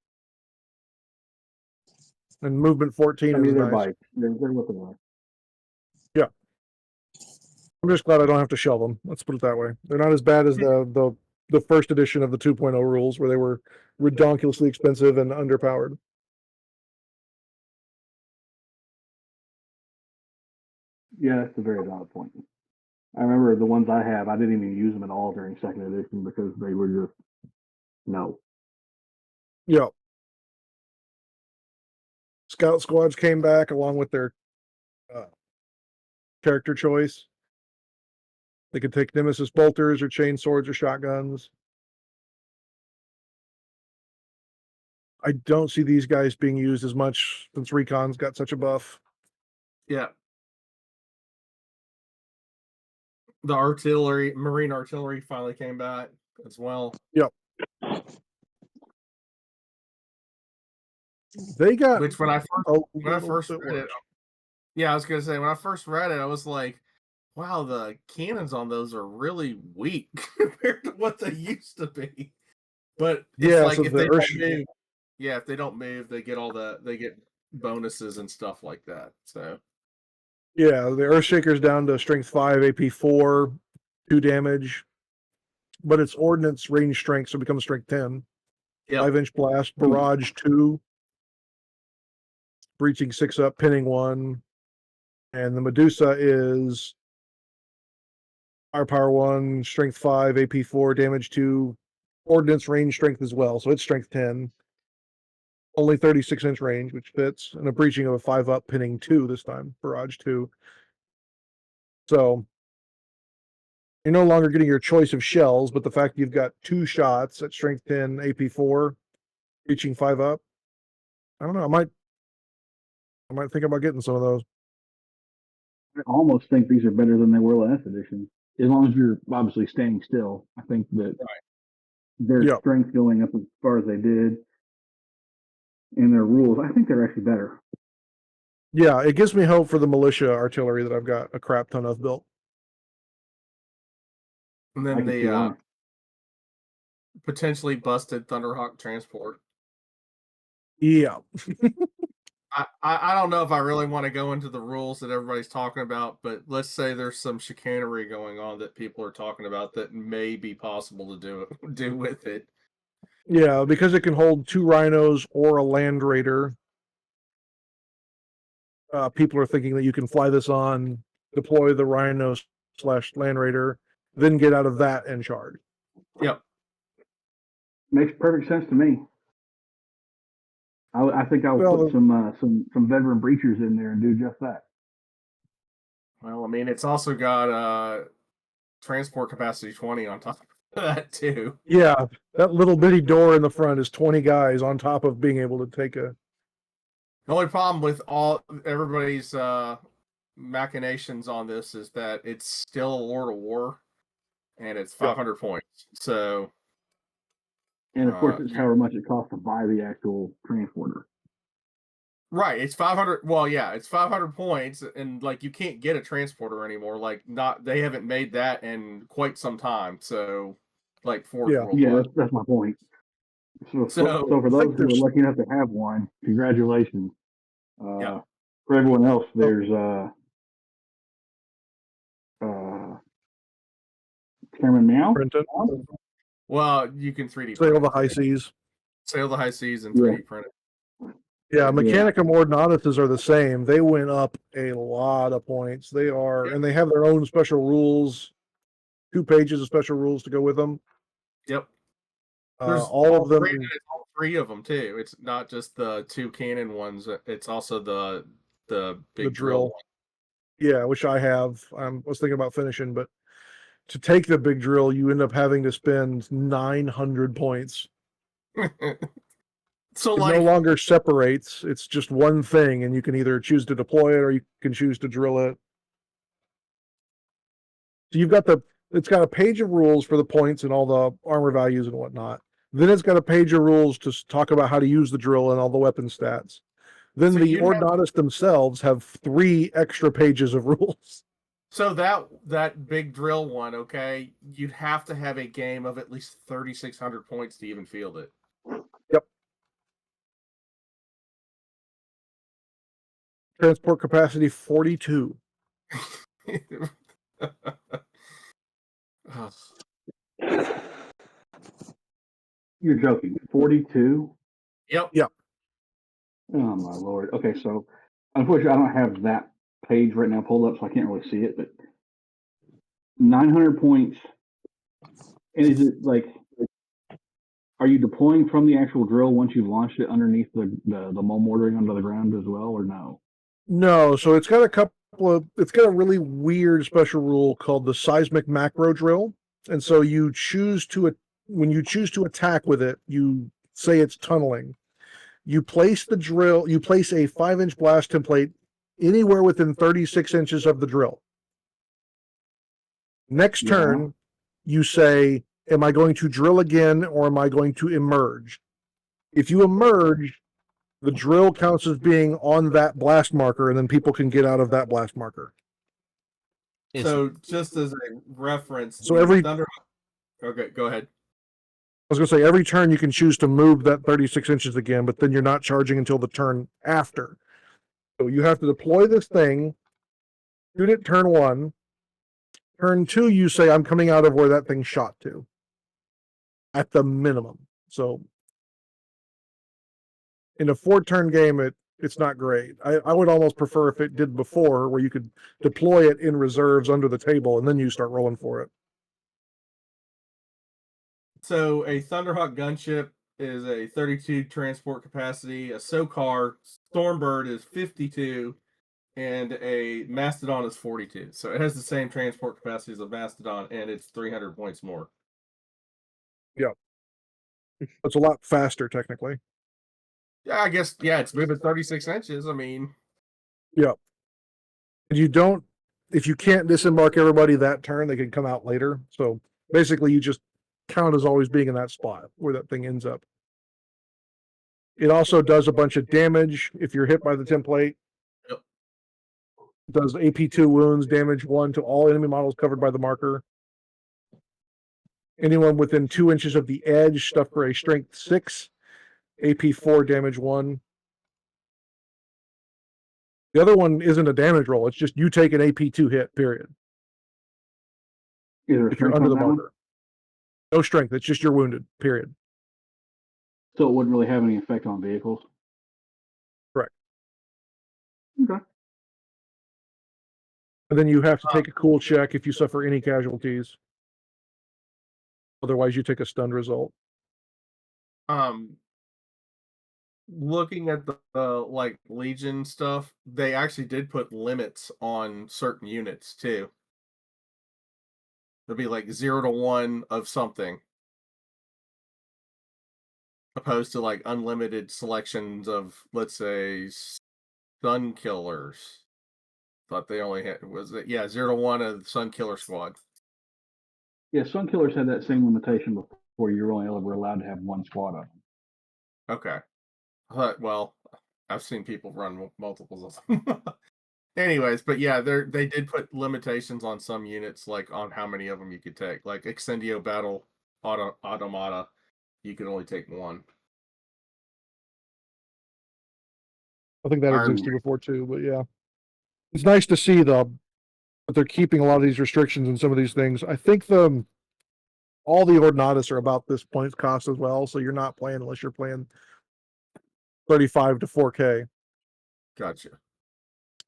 And movement 14 is they're nice. bikes. They're looking like. Yeah. I'm just glad I don't have to shell them. Let's put it that way. They're not as bad as the first edition of the 2.0 rules, where they were ridiculously expensive and underpowered. Yeah, that's a very valid point. I remember the ones I have, I didn't even use them at all during 2nd edition because they were just no. Yeah. Scout squads came back along with their character choice. They could take Nemesis bolters or chain swords or shotguns. I don't see these guys being used as much since Recon's got such a buff. Yeah. The Marine artillery finally came back as well. Yep. They got Which when I first read it, worse. yeah, I was gonna say when I first read it, I was like, wow, the cannons on those are really weak compared to what they used to be. But it's Yeah, like so if the they don't Earth- move, if they don't move, they get bonuses and stuff like that. So Yeah, the Earthshaker's down to strength 5, AP 4, 2 damage. But it's ordnance range strength, so it becomes strength 10. Yep. 5-inch blast, barrage 2, breaching 6 up, pinning 1. And the Medusa is firepower 1, strength 5, AP 4, damage 2, ordnance range strength as well. So it's strength 10. Only 36-inch range, which fits, and a breaching of a 5 up, pinning 2 this time, barrage 2. So you're no longer getting your choice of shells, but the fact you've got 2 shots at strength 10, AP 4, reaching 5 up. I don't know. I might think about getting some of those. I almost think these are better than they were last edition. As long as you're obviously staying still, I think that their Yep. strength going up as far as they did, and their rules, I think they're actually better. Yeah, it gives me hope for the militia artillery that I've got a crap ton of built. and I then can see the why. potentially busted Thunderhawk transport. Yeah. I don't know if I really want to go into the rules that everybody's talking about, but let's say there's some chicanery going on that people are talking about that may be possible to do with it. Yeah, because it can hold 2 rhinos or a land raider. People are thinking that you can fly this on, deploy the rhino / land raider, then get out of that and charge. Yep. Makes perfect sense to me. I think I'll Well, put some veteran breachers in there and do just that. Well, I mean, it's also got transport capacity 20 on top of that too. Yeah, that little bitty door in the front is 20 guys on top of being able to take a. The only problem with everybody's machinations on this is that it's still a Lord of War, and it's 500 points. So, And of course, it's however much it costs to buy the actual transporter. right, it's 500. Well, yeah, it's 500 points, and like you can't get a transporter anymore. Like, they haven't made that in quite some time. So, like Forge World. Yeah, that's my point. So for those who are lucky enough to have one, congratulations. For everyone else, there's Cameron Meow. Well, you can 3D sail the high seas. Sail the high seas and 3D print it. Yeah, Mechanicum Ordnances are the same. They went up a lot of points. They are, and they have their own special rules, 2 pages of special rules to go with them. Yep. There's all of them. It's all 3 of them too. It's not just the 2 cannon ones. It's also the big drill. Yeah, which I have. I was thinking about finishing, but to take the big drill, you end up having to spend 900 points. So it no longer separates. It's just one thing, and you can either choose to deploy it or you can choose to drill it. So you've got it's got a page of rules for the points and all the armor values and whatnot. Then it's got a page of rules to talk about how to use the drill and all the weapon stats. Then the Ordnances themselves have 3 extra pages of rules. So that big drill one, okay, you'd have to have a game of at least 3,600 points to even field it. Yep. Transport capacity 42. You're joking. 42? Yep. Yep. Oh my lord. Okay, so unfortunately I don't have that page right now pulled up, so I can't really see it, but 900 points. And is it like, are you deploying from the actual drill once you've launched it underneath the mole mortaring under the ground as well, or no? No, so it's got it's got a really weird special rule called the seismic macro drill. And so when you choose to attack with it, you say it's tunneling. You place a 5-inch blast template anywhere within 36 inches of the drill. Next turn, you say, am I going to drill again or am I going to emerge? If you emerge, the drill counts as being on that blast marker, and then people can get out of that blast marker. So just as a reference, So every okay, go ahead. I was going to say every turn you can choose to move that 36 inches again, but then you're not charging until the turn after. So you have to deploy this thing, shoot it turn 1. Turn 2, you say, I'm coming out of where that thing shot to. At the minimum. So in a 4-turn game, it's not great. I would almost prefer if it did before, where you could deploy it in reserves under the table, and then you start rolling for it. So a Thunderhawk gunship is a 32 transport capacity. A SOCAR Stormbird is 52, and a Mastodon is 42. So it has the same transport capacity as a Mastodon, and it's 300 points more. Yeah. It's a lot faster, technically. Yeah, I guess, yeah, it's moving 36 inches. I mean... Yeah. And if you can't disembark everybody that turn, they can come out later. So basically, you just count as always being in that spot where that thing ends up. It also does a bunch of damage if you're hit by the template. Yep. It does AP2 wounds, damage 1 to all enemy models covered by the marker. Anyone within 2 inches of the edge, stuff for a strength 6, AP4, damage 1. The other one isn't a damage roll. It's just you take an AP2 hit, period. If you're under the marker. No strength. It's just you're wounded, period. So it wouldn't really have any effect on vehicles? Correct. Okay. And then you have to take a cool check if you suffer any casualties. Otherwise, you take a stunned result. Looking at the like Legion stuff, they actually did put limits on certain units too. It'll be like 0 to 1 of something, opposed to like unlimited selections of, let's say, Sun Killers. Thought they only had 0 to 1 of Sun Killer Squad. Yeah, Sun Killers had that same limitation before. You were only ever allowed to have 1 squad of them. Okay. Well, I've seen people run multiples of them. Anyways, but yeah, they did put limitations on some units, like on how many of them you could take. Like Excendio Battle Automata, you could only take 1. I think that existed before too, but yeah. It's nice to see that they're keeping a lot of these restrictions and some of these things. I think all the Ordinatus are about this points cost as well, so you're not playing unless you're playing 35 to 4K. Gotcha.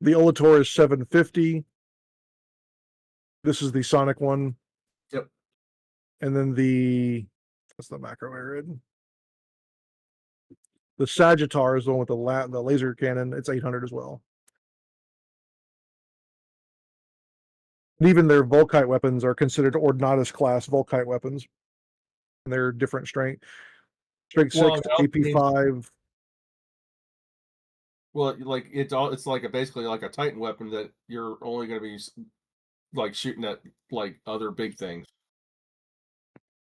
The Olator is 750. This is the Sonic one. Yep. And then that's the macro arid. The Sagittar is the one with the laser cannon. It's 800 as well. And even their Volkite weapons are considered Ordinatus class Volkite weapons. And they're different strength. Strength 6, AP5. Well, like it's like basically like a Titan weapon that you're only going to be like shooting at like other big things.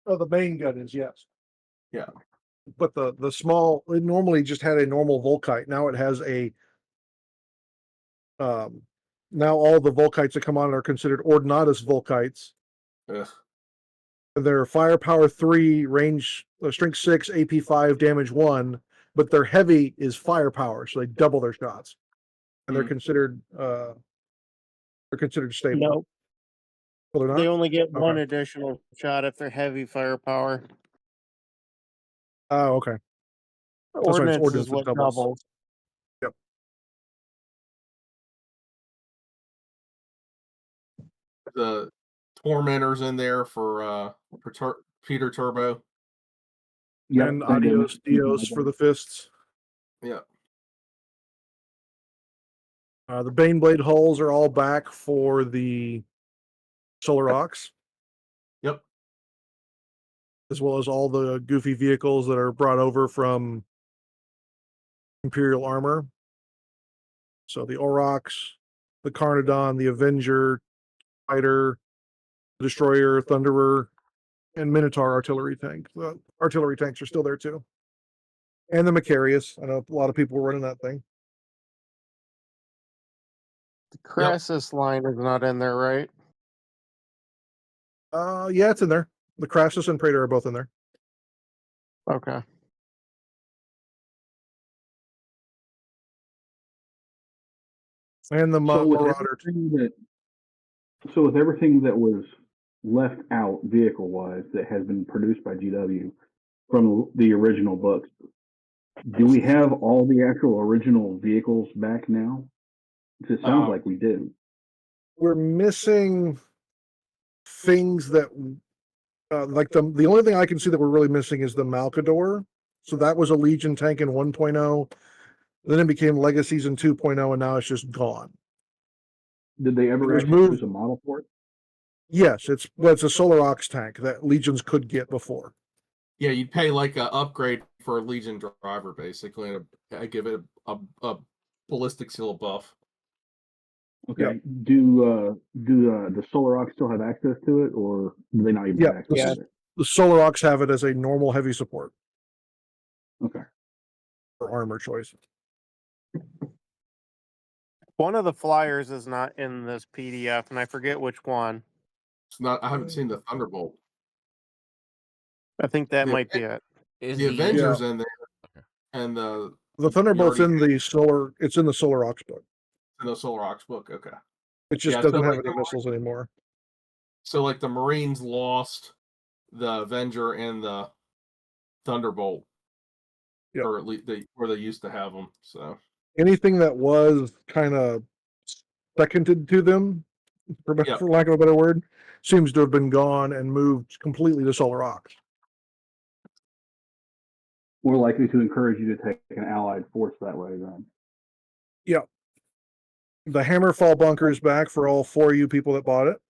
Oh, the main gun is, yes. Yeah. But the small, it normally just had a normal Volkite. Now it has now all the Volkites that come on are considered Ordinatus Volkites. Ugh. They're firepower 3, range strength 6, AP5, damage 1, but their heavy is firepower, so they double their shots. And they're considered stable. Nope. Well, they're not? They only get one additional shot if they're heavy firepower. Oh, okay. Ordnance is what doubles. Yep. The Tormentors in there for Peter Turbo. Yep, And Adios Dios for the fists. Yeah. The Baneblade hulls are all back for the Solar Ox. Yep. As well as all the goofy vehicles that are brought over from Imperial armor. So the Aurochs, the Carnodon, the Avenger, Fighter, the Destroyer, Thunderer, and Minotaur artillery tank. The artillery tanks are still there too. And the Macarius. I know a lot of people were running that thing. The Crassus line is not in there, right? Yeah, it's in there. The Crassus and Praetor are both in there. Okay. And the So with Marauder. everything that was left out vehicle-wise that has been produced by GW from the original books, do we have all the actual original vehicles back now? It sounds like we do. We're missing things that, like the only thing I can see that we're really missing is the Malcador. So that was a Legion tank in 1.0. Then it became Legacies in 2.0, and now it's just gone. Did they ever It was actually moved- produce a model for it? Yes, it's a Solar Ox tank that Legions could get before. Yeah, you'd pay like an upgrade for a Legion driver, basically, and give it a ballistic seal buff. Okay. Yep. Do the Solar Ox still have access to it, or do they not even have access Yeah. to it? The Solar Ox have it as a normal heavy support Okay. for armor choice. One of the flyers is not in this PDF, and I forget which one. It's not. I haven't seen the Thunderbolt. I think that The might be it. Is The Avengers in there, and the Thunderbolt's already- in the Solar. It's in the Solar Ox book. in the Solar Ox book. Okay. It just Yeah, doesn't so have like any missiles anymore. So like the Marines lost the Avenger and the Thunderbolt, Yep. or at least where they used to have them. So Anything that was kind of seconded to them, for lack of a better word, seems to have been gone and moved completely to Solar Ox. More likely to encourage you to take an allied force that way, then. Yeah. The Hammerfall bunker is back for all 4 of you people that bought it.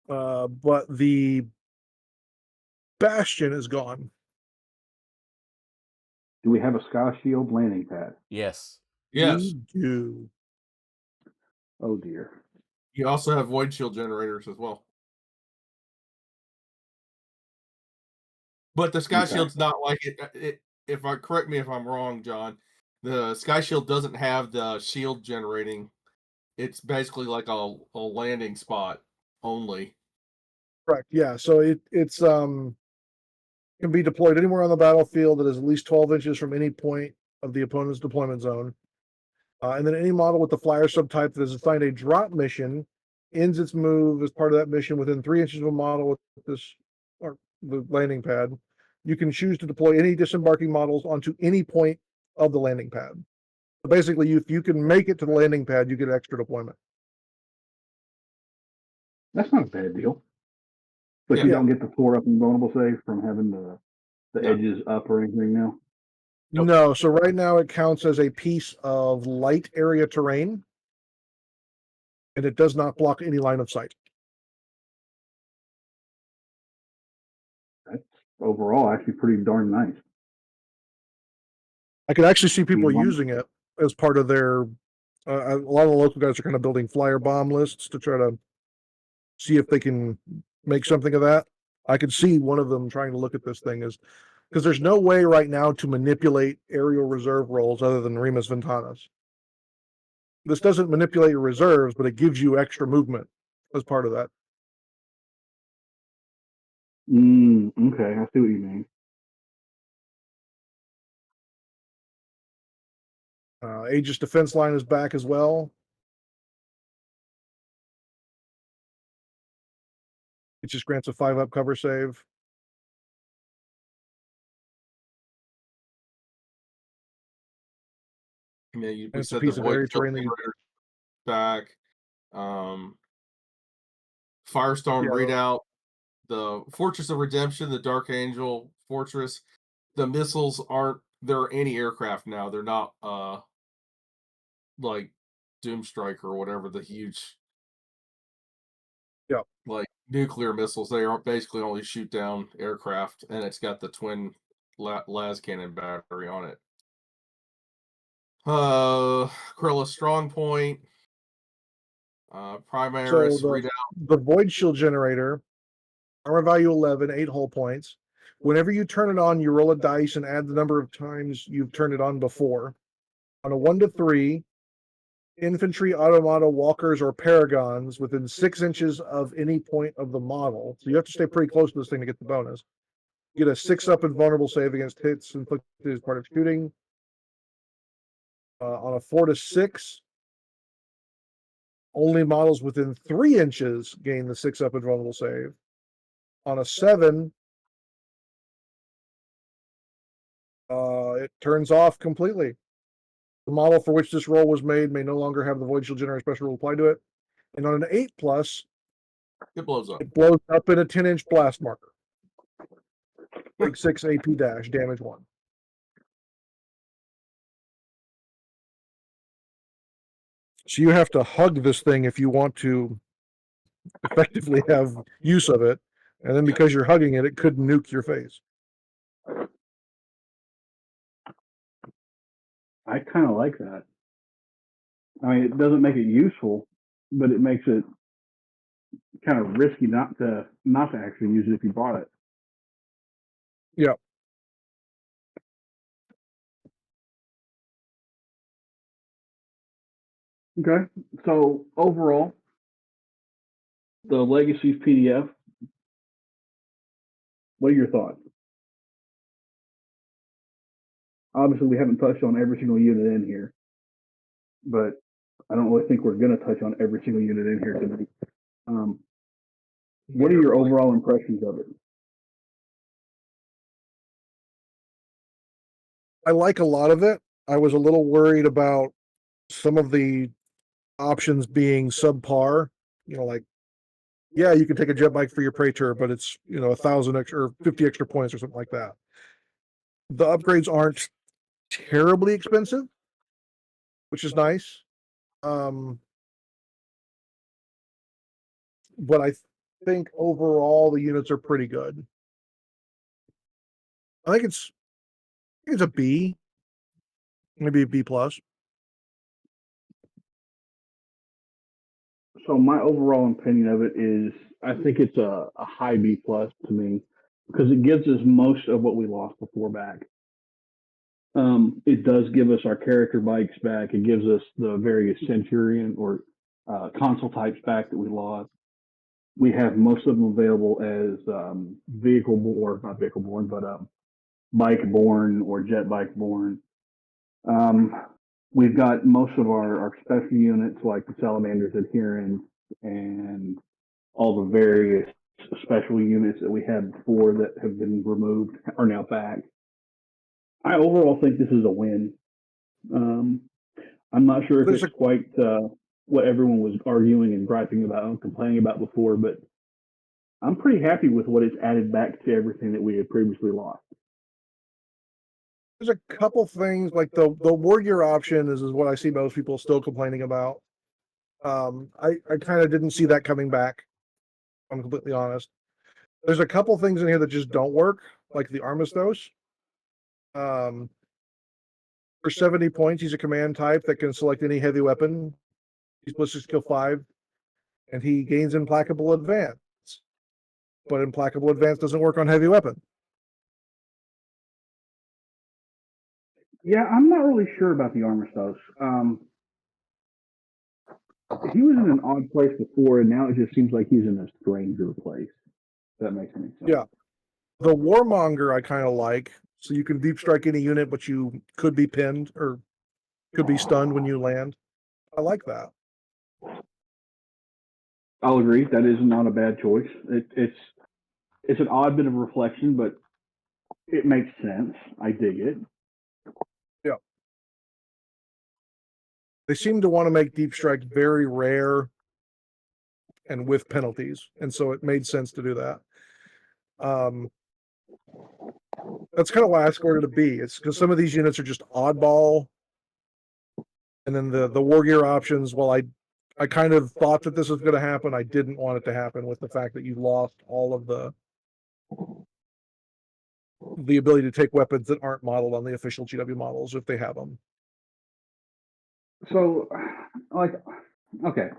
But the Bastion is gone. Do we have a Sky Shield landing pad? Yes. yes, We do. Oh dear. you also have Void Shield generators as well. But the Sky Okay. Shield's not like it. If I correct me if I'm wrong, John, the Sky Shield doesn't have the shield generating. It's basically like a landing spot only. Correct. Yeah. So it's can be deployed anywhere on the battlefield that is at least 12 inches from any point of the opponent's deployment zone. And then any model with the flyer subtype that is assigned a drop mission ends its move as part of that mission within 3 inches of a model with this or the landing pad. You can choose to deploy any disembarking models onto any point of the landing pad. So basically, if you can make it to the landing pad, you get extra deployment. That's not a bad deal. But Yeah. you don't get the 4 up and vulnerable save from having the No. edges up or anything now? Nope. No, so right now it counts as a piece of light area terrain, and it does not block any line of sight. That's overall actually pretty darn nice. I could actually see people Mhm. using it as part of their. A lot of the local guys are kind of building flyer bomb lists to try to see if they can make something of that. I could see one of them trying to look at this thing as because there's no way right now to manipulate aerial reserve rolls other than Remus Ventanas. This doesn't manipulate your reserves, but it gives you extra movement as part of that. Okay, I see what you mean. Aegis defense line is back as well. It just grants a 5-up cover save. Yeah, we It's a said piece the of area Void Shield terrain that you- generator back. Firestorm Yeah. readout. The Fortress of Redemption, the Dark Angel Fortress. The missiles aren't. They're anti-aircraft now. They're not like Doomstrike or whatever the huge Yep. like nuclear missiles. They are basically only shoot down aircraft, and it's got the twin las cannon battery on it. Krilla's strong point. Primaris So readout. the Void Shield generator, armor value 11, 8 hull points. Whenever you turn it on, you roll a dice and add the number of times you've turned it on before. On a 1 to 3, infantry, automata, walkers, or paragons within 6 inches of any point of the model. So you have to stay pretty close to this thing to get the bonus. Get a 6-up invulnerable save against hits inflicted as part of shooting. On a 4 to 6, only models within 3 inches gain the 6-up invulnerable save. On a 7, it turns off completely. The model for which this roll was made may no longer have the Void Shield Generator special rule applied to it. And on an 8+, it blows up. It blows up in a 10-inch blast marker. Take 6 AP dash, damage 1. So you have to hug this thing if you want to effectively have use of it. And then because you're hugging it, it could nuke your face. I kind of like that. I mean, it doesn't make it useful, but it makes it kind of risky not to actually use it if you bought it. Yeah. Okay. So overall, the Legacies PDF. What are your thoughts? Obviously, we haven't touched on every single unit in here, but I don't really think we're going to touch on every single unit in here today. What are your overall impressions of it? I like a lot of it. I was a little worried about some of the options being subpar. You know, like, yeah, you can take a jet bike for your Praetor, but it's, 1,000 extra or 50 extra points or something like that. The upgrades aren't terribly expensive, which is nice. But I think overall the units are pretty good. I think it's a B, maybe a B plus. So my overall opinion of it is, I think it's a high B plus to me, because it gives us most of what we lost before back. It does give us our character bikes back. It gives us the various Centurion or console types back that we lost. We have most of them available as not vehicle borne, but bike borne or jet bike borne. We've got most of our special units like the Salamanders, Adherents, and all the various special units that we had before that have been removed are now back. I overall think this is a win. I'm not sure if it's quite what everyone was arguing and griping about and complaining about before, but I'm pretty happy with what it's added back to everything that we had previously lost. There's a couple things like the war gear option is what I see most people still complaining about. I kind of didn't see that coming back. I'm completely honest. There's a couple things in here that just don't work, like the Armistos. For 70 points, he's a command type that can select any heavy weapon. He's ballistic skill 5, and he gains implacable advance. But implacable advance doesn't work on heavy weapon. Yeah, I'm not really sure about the Armistos. He was in an odd place before, and now it just seems like he's in a stranger place. If that makes any sense. Yeah. The Warmonger I kind of like. So you can deep strike any unit, but you could be pinned or could be stunned when you land. I like that. I'll agree. That is not a bad choice. It's an odd bit of reflection, but it makes sense. I dig it. Yeah. They seem to want to make deep strike very rare and with penalties, and so it made sense to do that. That's kind of why I scored it a B. It's because some of these units are just oddball, and then the war gear options. While I I kind of thought that this was going to happen. I didn't want it to happen with the fact that you lost all of the ability to take weapons that aren't modeled on the official GW models if they have them. So, like, okay.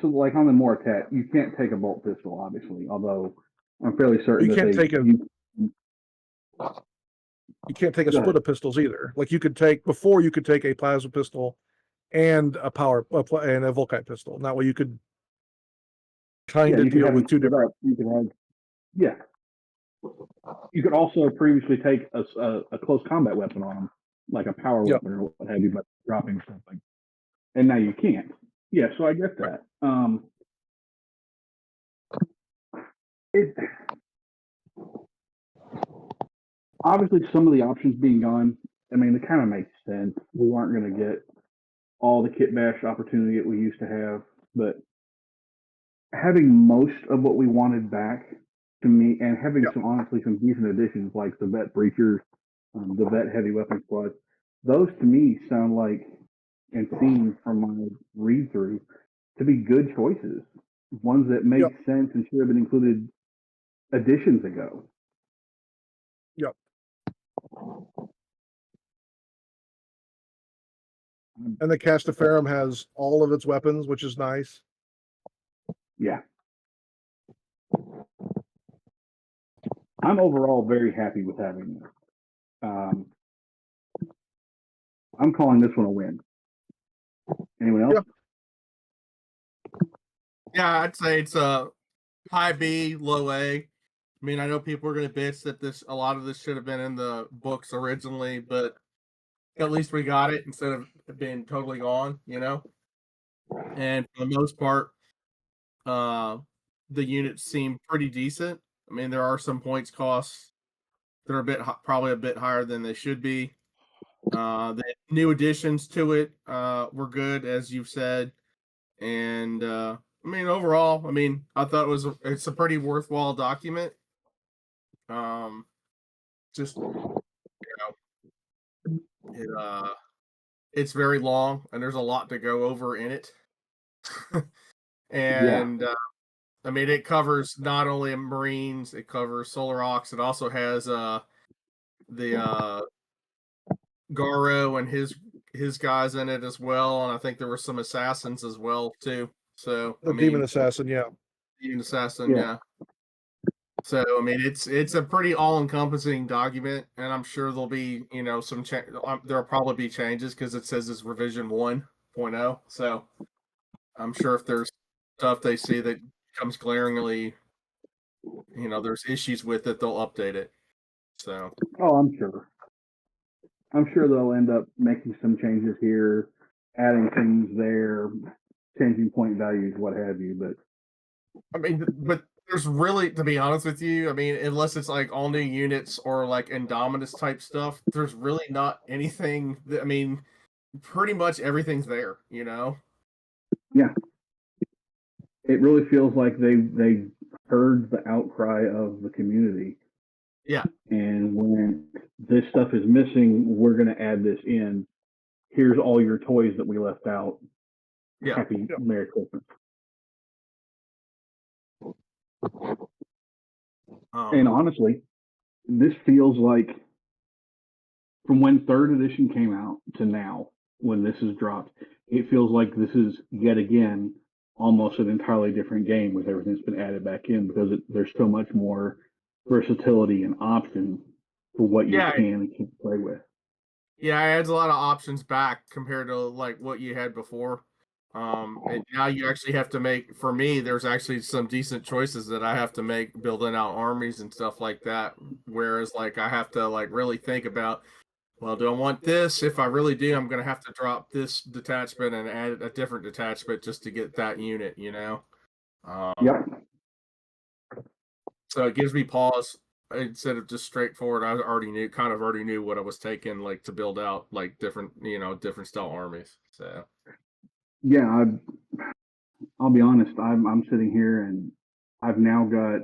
So, like on the Mortet, you can't take a bolt pistol, obviously. Although I'm fairly certain You that can't take you can't take a Go split ahead. of pistols either. Like you could take a plasma pistol and a and a Volkite pistol. And that way you could kind of you could deal have with them two split different. up. You could have, yeah. You could also previously take a close combat weapon on them, like a power Yep. weapon or what have you, but dropping something. And now you can't. Yeah, so I get that. It obviously some of the options being gone. I mean, it kind of makes sense. We aren't going to get all the kit bash opportunity that we used to have, but having most of what we wanted back to me, and having some decent additions like the vet breachers, the vet heavy weapon squad, those to me sound like, and seem from my read through, to be good choices, ones that make sense and should have been included editions ago. Yep. And the Castaferum has all of its weapons, which is nice. Yeah. I'm overall very happy with having this. I'm calling this one a win. Anyone else? Yeah, I'd say it's a high B, low A. I mean, I know people are going to bitch that a lot of this should have been in the books originally, but at least we got it instead of it being totally gone, you know? And for the most part, the units seem pretty decent. I mean, there are some points costs that are probably a bit higher than they should be. The new additions to it were good, as you've said, and I mean, overall, I mean, I thought it's a pretty worthwhile document. Just it's very long, and there's a lot to go over in it. And I mean, it covers not only Marines, it covers Solar Aux. It also has the Garo and his guys in it as well, and I think there were some assassins as well too. So The Demon Assassin, Demon Assassin, yeah. So I mean, it's a pretty all-encompassing document, and I'm sure there'll be some there'll probably be changes because it says it's revision 1.0. So I'm sure if there's stuff they see that becomes glaringly, there's issues with it, they'll update it. So. Oh, I'm sure. I'm sure they'll end up making some changes here, adding things there, changing point values, what have you. But I mean, but there's really, to be honest with you, I mean, unless it's like all new units or like Indominus type stuff, there's really not anything that, I mean, pretty much everything's there, Yeah. It really feels like they heard the outcry of the community. Yeah. And when this stuff is missing, we're going to add this in. Here's all your toys that we left out. Yeah. Happy Merry Christmas. And honestly, this feels like from when 3rd edition came out to now, when this is dropped, it feels like this is yet again almost an entirely different game with everything that's been added back in, because there's so much more versatility and option for what you can and can't play with. Yeah, it adds a lot of options back compared to like what you had before. And now you actually have to make, for me, there's actually some decent choices that I have to make building out armies and stuff like that. Whereas like I have to like really think about, well, do I want this? If I really do, I'm going to have to drop this detachment and add a different detachment just to get that unit, Yep. So it gives me pause instead of just straightforward. I already knew what I was taking, like to build out like different style armies. So yeah, I'll be honest. I'm sitting here and I've now got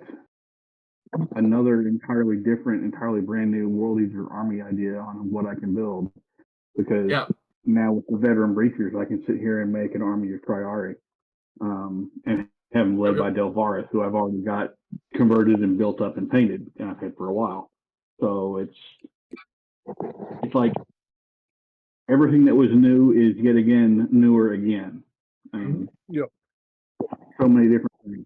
another entirely different, entirely brand new World Eater army idea on what I can build, because now with the veteran breachers, I can sit here and make an army of Triari. and have them led by Delvaris, who I've already got converted and built up and painted, and I've had for a while. So it's like everything that was new is yet again newer again. I mean, Yep. so many different things.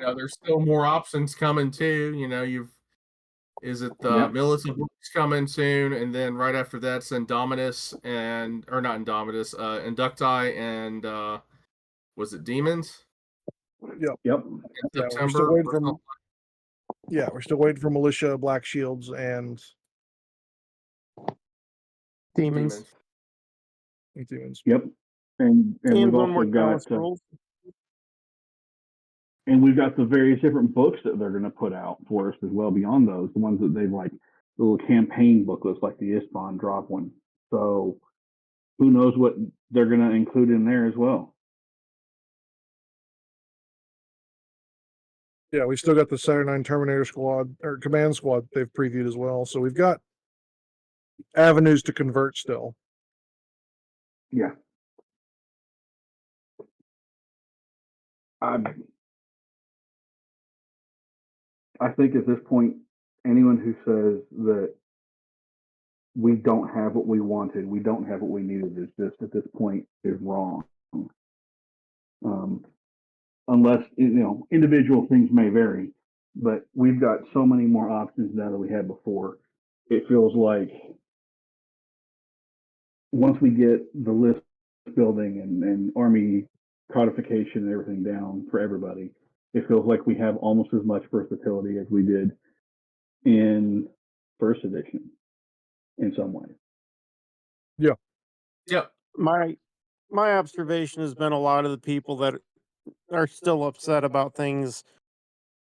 There's still more options coming too. Is it the Yep. Militant Books coming soon, and then right after that's Indominus or not Indominus, Inducti and was it Demons Yep. Yep. in Yeah, September? we're still waiting for Militia, Black Shields, and Demons. Demons. Yep. And we've one more also got Dallas rules. and we've got the various different books that they're going to put out for us as well beyond those, the ones that they've like little campaign booklets like the Ispan drop one. So who knows what they're going to include in there as well. Yeah, we still got the Saturnine Terminator Squad or Command Squad they've previewed as well. So we've got avenues to convert still. Yeah. I think at this point, anyone who says that we don't have what we wanted, we don't have what we needed, is just at this point is wrong. Unless individual things may vary, but we've got so many more options now than we had before. It feels like once we get the list building and army codification and everything down for everybody, it feels like we have almost as much versatility as we did in first edition in some ways. Yeah. Yep. My observation has been a lot of the people that are still upset about things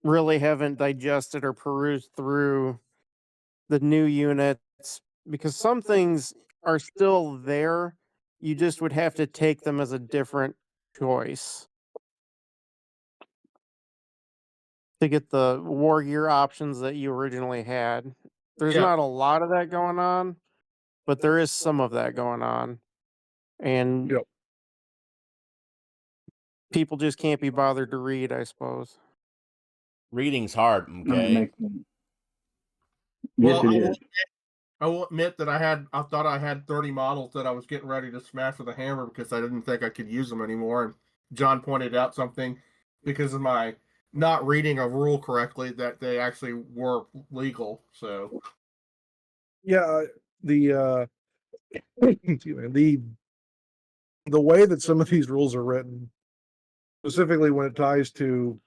really haven't digested or perused through the new units, because some things are still there. You just would have to take them as a different choice to get the war gear options that you originally had. There's Yeah. not a lot of that going on, but there is some of that going on. And Yep. people just can't be bothered to read, I suppose. Reading's hard, I mean, okay? it makes sense. Yes, Well, it is. I will admit that I thought I had 30 models that I was getting ready to smash with a hammer because I didn't think I could use them anymore. And John pointed out something because of my not reading a rule correctly that they actually were legal. So Yeah, the the way that some of these rules are written, specifically when it ties to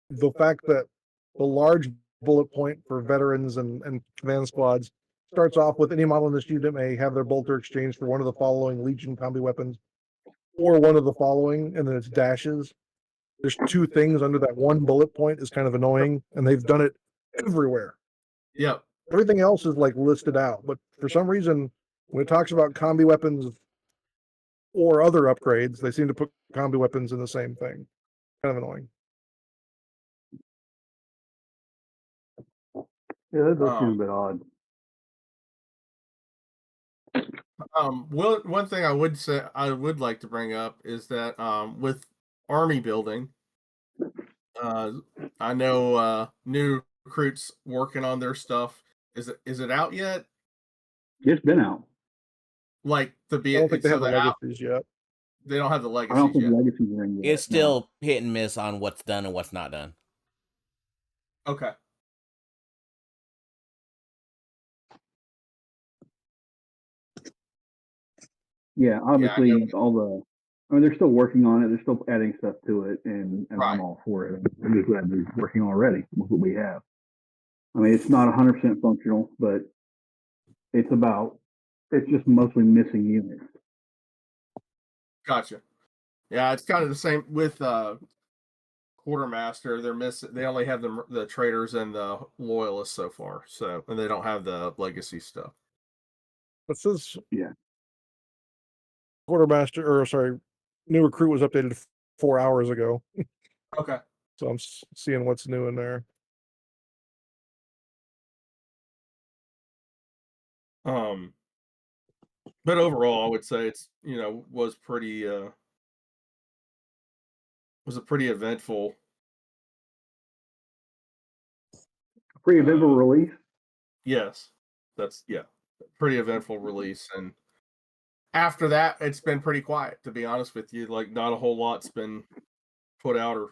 the fact that the large bullet point for veterans and command squads starts off with any model in this unit may have their bolter exchanged for one of the following Legion combi weapons or one of the following, and then it's dashes. There's two things under that one bullet point is kind of annoying, and they've done it everywhere. yep. Everything else is like listed out, but for some reason, when it talks about combi weapons or other upgrades, they seem to put combi weapons in the same thing. Kind of annoying. Yeah, that does seem a bit odd. One thing I would like to bring up is that with army building, I know new recruits working on their stuff. Is it out yet? It's been out. Like I don't think they have the legacies yet. They don't have the I don't legacies think yet. Legacies are in yet. It's still hit and miss on what's done and what's not done. Okay. Yeah, obviously they're still working on it. They're still adding stuff to it, and Right. I'm all for it. I'm just glad they're working already with what we have. I mean, it's not 100% functional, but it's just mostly missing units. Gotcha. Yeah, it's kind of the same with Quartermaster. They only have the traders and the loyalists so far. So, and they don't have the legacy stuff. But since Yeah. new recruit was updated 4 hours ago, Okay. so I'm seeing what's new in there. But overall, I would say it's was pretty was a pretty eventful. Pretty eventful release. Yes, pretty eventful release. And after that, it's been pretty quiet, to be honest with you. Like, not a whole lot's been put out, or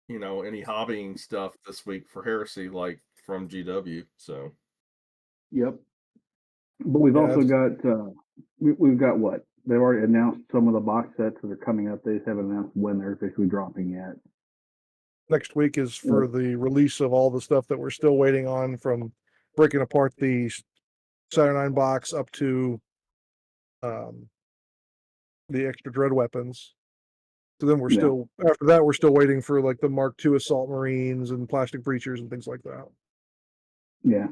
any hobbying stuff this week for Heresy, like from GW. So Yep. But we've Yeah, also got we've got what? They've already announced some of the box sets that are coming up. They just haven't announced when they're officially dropping yet. next week is for the release of all the stuff that we're still waiting on, from breaking apart the Saturnine box up to the extra dread weapons. So then we're still, after that, we're still waiting for like the Mark II assault marines and plastic breachers and things like that. Yeah,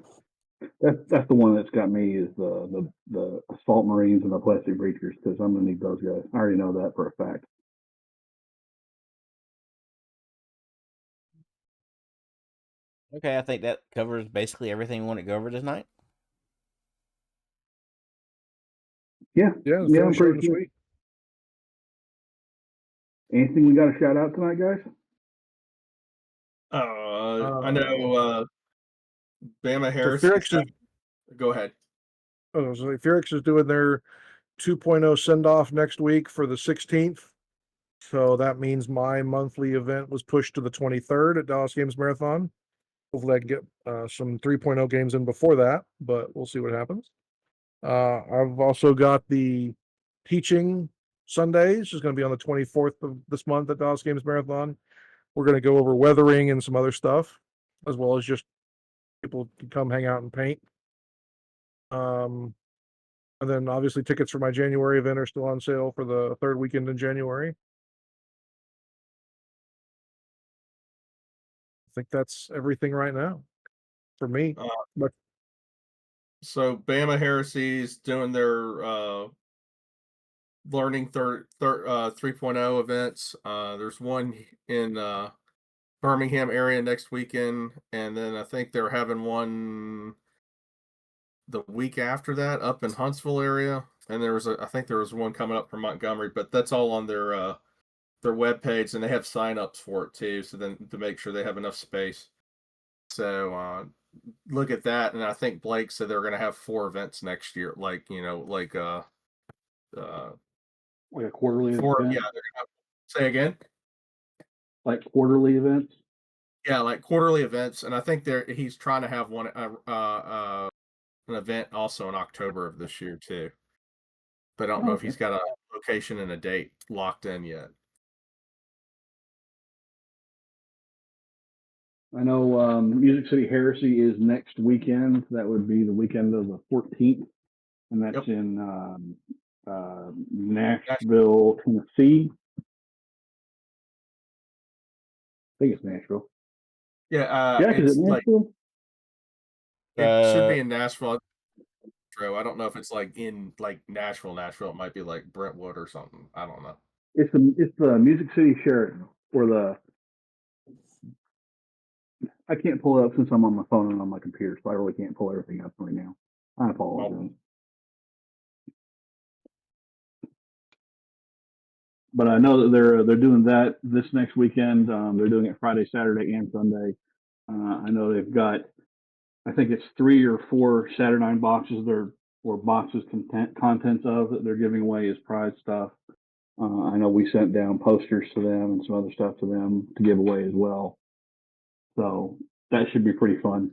that's the one that's got me, is the assault marines and the plastic breachers, because I'm gonna need those guys. I already know that for a fact. Okay, I think that covers basically everything we want to go over tonight. Yeah, Yeah, yeah, I'm short pretty and sure. sweet. Anything we got to shout out tonight, guys? I know Bama Harris. Go ahead. Oh, so Ferrix is doing their 2.0 send-off next week for the 16th. So that means my monthly event was pushed to the 23rd at Dallas Games Marathon. Hopefully I can get some 3.0 games in before that, but we'll see what happens. I've also got the teaching Sundays, which is going to be on the 24th of this month at Dallas Games Marathon. We're going to go over weathering and some other stuff, as well as just people can come hang out and paint. And then obviously tickets for my January event are still on sale for the third weekend in January. I think that's everything right now for me. But So Bama Heresy's doing their learning 3.0 events. There's one in Birmingham area next weekend, and then I think they're having one the week after that up in Huntsville area, and I think there was one coming up from Montgomery, but that's all on their webpage, and they have signups for it too, so then to make sure they have enough space. So look at that. And I think Blake said they're going to have 4 events next year, like a quarterly 4, event? yeah, they're gonna say again, like quarterly events. Yeah, like quarterly events. And I think he's trying to have one an event also in October of this year too, but I don't know if he's got a location and a date locked in yet. I know Music City Heresy is next weekend. That would be the weekend of the 14th, and that's in Nashville, Tennessee. I think it's Nashville. Yeah, Jack, is it Nashville? It should be in Nashville. I don't know if it's like in like Nashville. It might be like Brentwood or something. I don't know. It's the Music City Sheraton, or the. I can't pull it up since I'm on my phone and on my computer, so I really can't pull everything up right now. I apologize. But I know that they're doing that this next weekend. They're doing it Friday, Saturday, and Sunday. I know they've got, I think it's 3 or 4 Saturnine boxes or boxes contents of that they're giving away as prize stuff. I know we sent down posters to them and some other stuff to them to give away as well. So that should be pretty fun.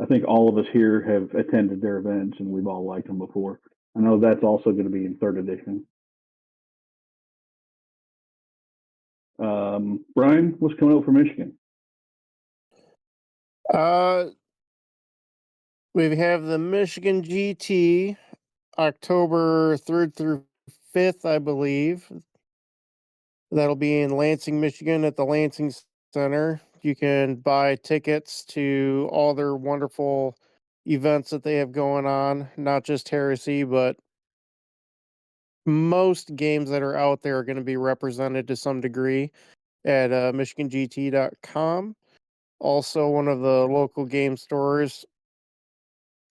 I think all of us here have attended their events and we've all liked them before. I know that's also going to be in 3rd edition. Brian, what's coming up for Michigan? We have the Michigan GT October 3rd through 5th, I believe. That'll be in Lansing, Michigan at the Lansing Center. You can buy tickets to all their wonderful events that they have going on, not just Heresy, but most games that are out there are going to be represented to some degree at michigangt.com. Also, one of the local game stores,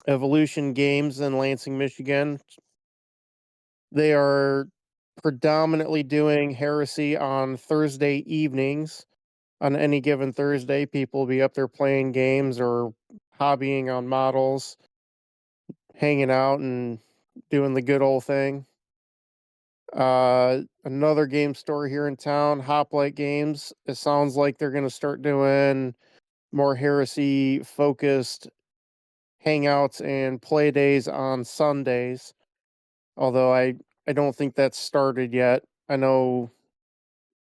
Evolution Games in Lansing, Michigan. They are predominantly doing Heresy on Thursday evenings. On any given Thursday, people will be up there playing games or hobbying on models, hanging out and doing the good old thing. Another game store here in town, Hoplite Games. It sounds like they're going to start doing more Heresy focused hangouts and play days on Sundays. Although I don't think that's started yet. I know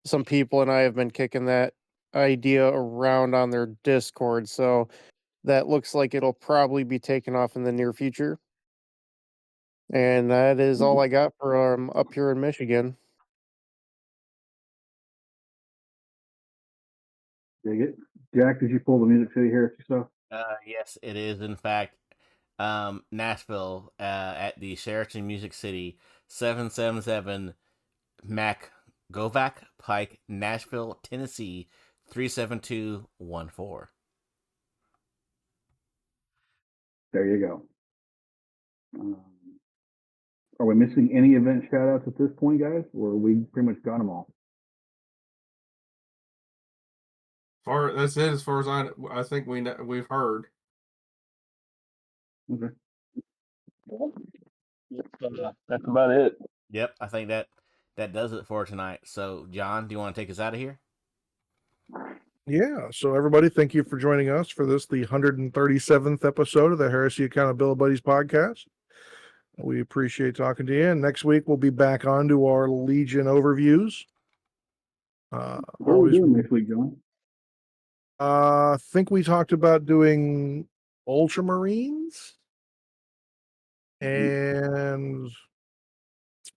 some people and I have been kicking that idea around on their Discord, so that looks like it'll probably be taken off in the near future. And that is all I got from up here in Michigan. Dig it. Jack, did you pull the Music City Heresy stuff? Yes, it is in fact Nashville at the Sheraton Music City, 777 Mac Govac Pike, Nashville, Tennessee, 37214. There you go. Are we missing any event shout outs at this point, guys? Or we pretty much got them all? That's it as far as I think we've heard. Okay. That's about it. Yep, I think that does it for tonight. So, John, do you want to take us out of here? Yeah. So everybody, thank you for joining us for this, the 137th episode of the Heresy Accountability Buddies podcast. We appreciate talking to you. And next week we'll be back on to our Legion overviews. What are we doing next week, John? I think we talked about doing Ultramarines and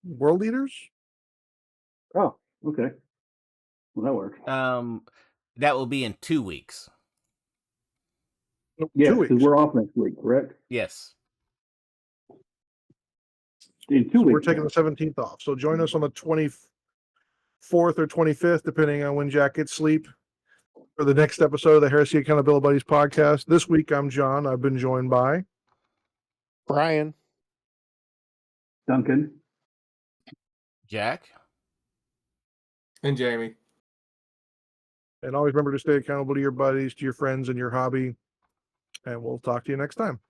World Leaders. Oh, okay. Well, that works. That will be in 2 weeks. Yeah, 2 weeks. because we're off next week, correct? Yes. In 2 So weeks. we're taking the 17th off. So join us on the 24th or 25th, depending on when Jack gets sleep, for the next episode of the Heresy Accountability Buddies podcast. This week, I'm John. I've been joined by Brian. Duncan. Jack. And Jamie. and always remember to stay accountable to your buddies, to your friends, and your hobby. And we'll talk to you next time.